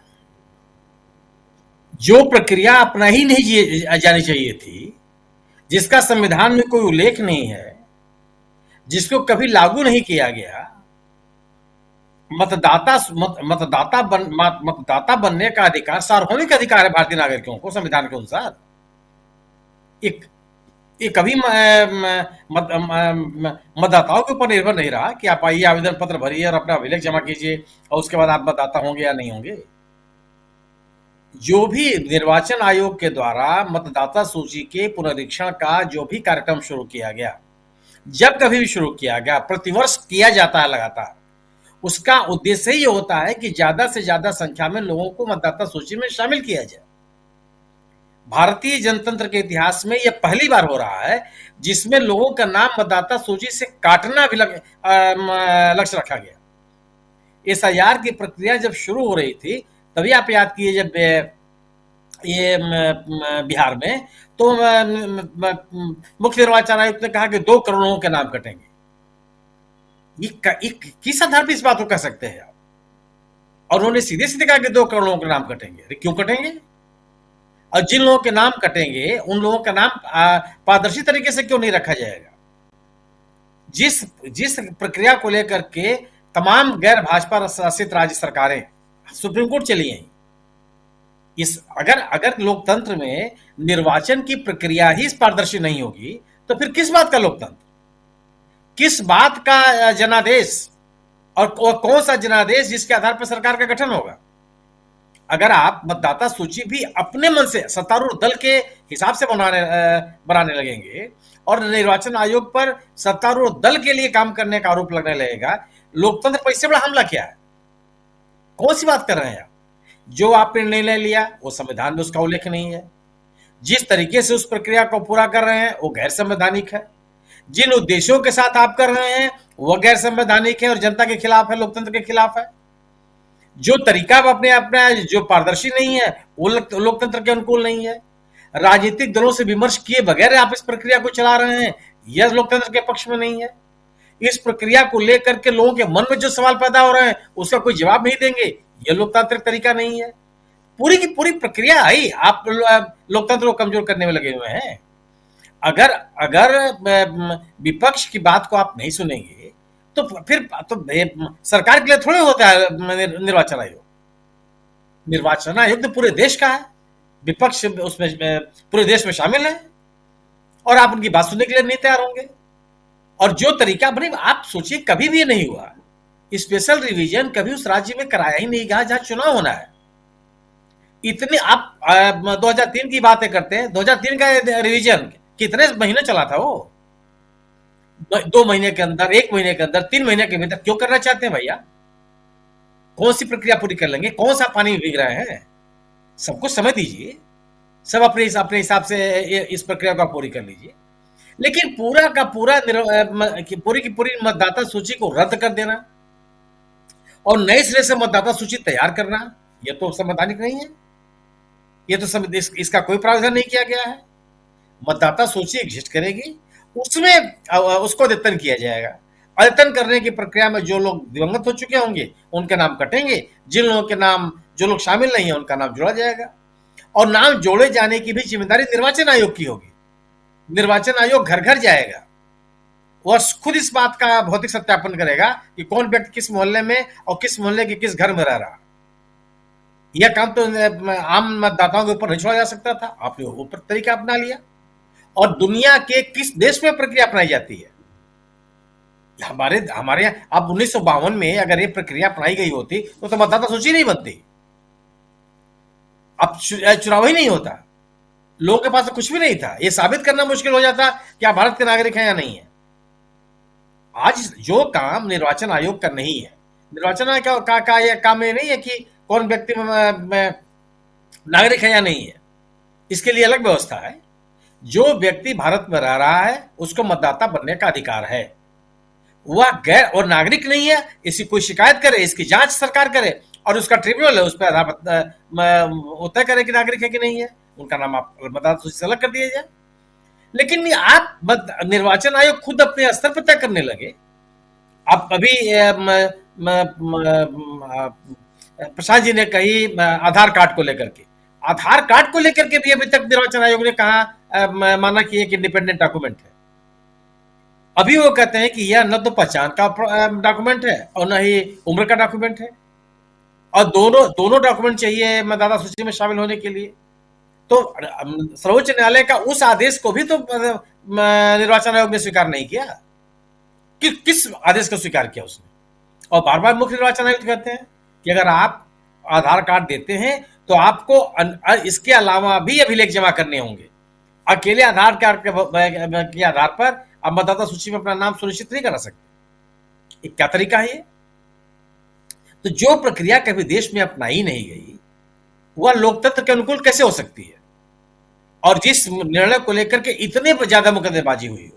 जो प्रक्रिया अपना ही नहीं जानी चाहिए थी, जिसका संविधान में कोई उल्लेख नहीं है, जिसको कभी लागू नहीं किया गया, मतदाता बनने का अधिकार सार्वभौमिक अधिकार है भारतीय नागरिकों को संविधान के अनुसार। ये कभी मतदाताओं के ऊपर निर्भर नहीं रहा कि आप आइए, आवेदन पत्र भरिए और अपना अभिलेख जमा कीजिए और उसके बाद आप मतदाता होंगे या नहीं होंगे। जो भी निर्वाचन आयोग के द्वारा मतदाता सूची के पुनरीक्षण का जो भी कार्यक्रम शुरू किया गया, जब कभी भी शुरू किया गया, प्रतिवर्ष किया जाता है लगातार, उसका उद्देश्य ही होता है कि ज्यादा से ज्यादा संख्या में लोगों को मतदाता सूची में शामिल किया जाए। भारतीय जनतंत्र के इतिहास में यह पहली बार हो रहा है जिसमें लोगों का नाम मतदाता सूची से काटना भी लक्ष्य रखा गया। एसआईआर की प्रक्रिया जब शुरू हो रही थी, तभी आप याद कीजिए, जब ये बिहार में, तो मुख्य निर्वाचन आयुक्त ने कहा कि 2 करोड़ लोगों के नाम कटेंगे। ये किस आधार पर इस बात को कह सकते हैं आप? और उन्होंने सीधे सीधे कहा कि 2 करोड़ लोगों के नाम कटेंगे। अरे क्यों कटेंगे? और जिन लोगों के नाम कटेंगे उन लोगों का नाम पारदर्शी तरीके से क्यों नहीं रखा जाएगा? जिस प्रक्रिया को लेकर के तमाम गैर भाजपा शासित राज्य सरकारें सुप्रीम कोर्ट चली आई, अगर लोकतंत्र में निर्वाचन की प्रक्रिया ही पारदर्शी नहीं होगी तो फिर किस बात का लोकतंत्र, किस बात का जनादेश, और कौन सा जनादेश जिसके आधार पर सरकार का गठन होगा? अगर आप मतदाता सूची भी अपने मन से सत्तारूढ़ दल के हिसाब से बनाने लगेंगे और निर्वाचन आयोग पर सत्तारूढ़ दल के लिए काम करने का आरोप लगने लगेगा, लोकतंत्र पर इससे बड़ा हमला क्या है? कौन सी बात कर रहे हैं आप? जो आपने निर्णय लिया वो संविधान में उसका उल्लेख नहीं है। जिस तरीके से उस प्रक्रिया को पूरा कर रहे हैं वो गैर संवैधानिक है। जिन उद्देश्यों के साथ आप कर रहे हैं वो गैर संवैधानिक है और जनता के खिलाफ है, लोकतंत्र के खिलाफ है। जो तरीका अपना जो पारदर्शी नहीं है वो लोकतंत्र के अनुकूल नहीं है। राजनीतिक दलों से विमर्श किए बगैर आप इस प्रक्रिया को चला रहे हैं, यह लोकतंत्र के पक्ष में नहीं है। इस प्रक्रिया को लेकर के लोगों के मन में जो सवाल पैदा हो रहे हैं उसका कोई जवाब नहीं देंगे, यह लोकतांत्रिक तरीका नहीं है। पूरी की पूरी प्रक्रिया ही आप लोकतंत्र को कमजोर करने में लगे हुए हैं। अगर विपक्ष की बात को आप नहीं सुनेंगे तो फिर तो सरकार के लिए थोड़े होता है निर्वाचन आयोग। निर्वाचन आयोग तो पूरे देश का है, विपक्ष उसमें पूरे देश में शामिल है और आप उनकी बात सुनने के लिए नहीं तैयार होंगे। और जो तरीका बने, आप सोचिए कभी भी ये नहीं हुआ, स्पेशल रिवीजन कभी उस राज्य में कराया ही नहीं गया जहां चुनाव होना है। इतने आप 2003 की बातें करते हैं, 2003 का रिवीजन कितने महीने चला था? वो 2 महीने के अंदर, 1 महीने के अंदर, 3 महीने के भीतर क्यों करना चाहते हैं भैया? कौन सी प्रक्रिया पूरी कर लेंगे? कौन सा पानी में भीग रहे हैं? सबको समय दीजिए, सब अपने हिसाब से इस प्रक्रिया को पूरी कर लीजिए। लेकिन पूरा का पूरा पूरी की पूरी मतदाता सूची को रद्द कर देना और नए सिरे से मतदाता सूची तैयार करना, यह तो संवैधानिक नहीं है। यह तो इसका कोई प्रावधान नहीं किया गया है। मतदाता सूची एग्जिस्ट करेगी, उसमें उसको अद्यतन किया जाएगा। अद्यतन करने की प्रक्रिया में जो लोग दिवंगत हो चुके होंगे उनके नाम कटेंगे, जिन लोगों के नाम, जो लोग शामिल नहीं है उनका नाम जोड़ा जाएगा। और नाम जोड़े जाने की भी जिम्मेदारी निर्वाचन आयोग की होगी। निर्वाचन आयोग घर घर जाएगा, वह खुद इस बात का भौतिक सत्यापन करेगा कि कौन व्यक्ति किस मोहल्ले में और किस मोहल्ले के किस घर में रह रहा। यह काम तो आम मतदाताओं के ऊपर नहीं छोड़ा जा सकता था, आपने ऊपर तरीका अपना लिया। और दुनिया के किस देश में प्रक्रिया अपनाई जाती है? हमारे यहाँ अब 1952 में अगर ये प्रक्रिया अपनाई गई होती तो मतदाता सूची नहीं बनती, अब चुनाव ही नहीं होता, लोगों के पास तो कुछ भी नहीं था। ये साबित करना मुश्किल हो जाता कि आप भारत के नागरिक हैं या नहीं है। आज जो काम निर्वाचन आयोग का नहीं है, निर्वाचन आयोग का यह काम ये नहीं है कि कौन व्यक्ति नागरिक है या नहीं है, इसके लिए अलग व्यवस्था है। जो व्यक्ति भारत में रह रहा है उसको मतदाता बनने का अधिकार है। वह गैर और नागरिक नहीं है, इसकी कोई शिकायत करे, इसकी जांच सरकार करे और उसका ट्रिब्यूनल है उस पर आधार तय करे कि नागरिक है कि नहीं है, उनका नाम आप मतदाता सूची से अलग कर दिया जाए। लेकिन आप निर्वाचन आयोग खुद अपने स्तर पर तय करने लगे। आप अभी प्रसाद जी ने कही आधार कार्ड को लेकर के, आधार कार्ड को लेकर के भी अभी तक निर्वाचन आयोग ने कहा माना कि एक इंडिपेंडेंट डॉक्यूमेंट है। अभी वो कहते हैं कि यह न तो पहचान का डॉक्यूमेंट है और न ही उम्र का डॉक्यूमेंट है, और दोनों डॉक्यूमेंट चाहिए मतदाता सूची में शामिल होने के लिए। तो सर्वोच्च न्यायालय का उस आदेश को भी तो निर्वाचन आयोग ने स्वीकार नहीं किया। किस आदेश को स्वीकार किया उसने? और बार बार मुख्य निर्वाचन आयुक्त कहते हैं कि अगर आप आधार कार्ड देते हैं तो आपको इसके अलावा भी अभिलेख जमा करने होंगे। अकेले आधार कार्ड के आधार पर आप मतदाता सूची में अपना नाम सुनिश्चित नहीं करा सकते। ये क्या तरीका है ये? तो जो प्रक्रिया कभी देश में अपनाई नहीं गई वह लोकतंत्र के अनुकूल कैसे हो सकती है? और जिस निर्णय को लेकर के इतने ज्यादा मुकदमेबाजी हुई हो,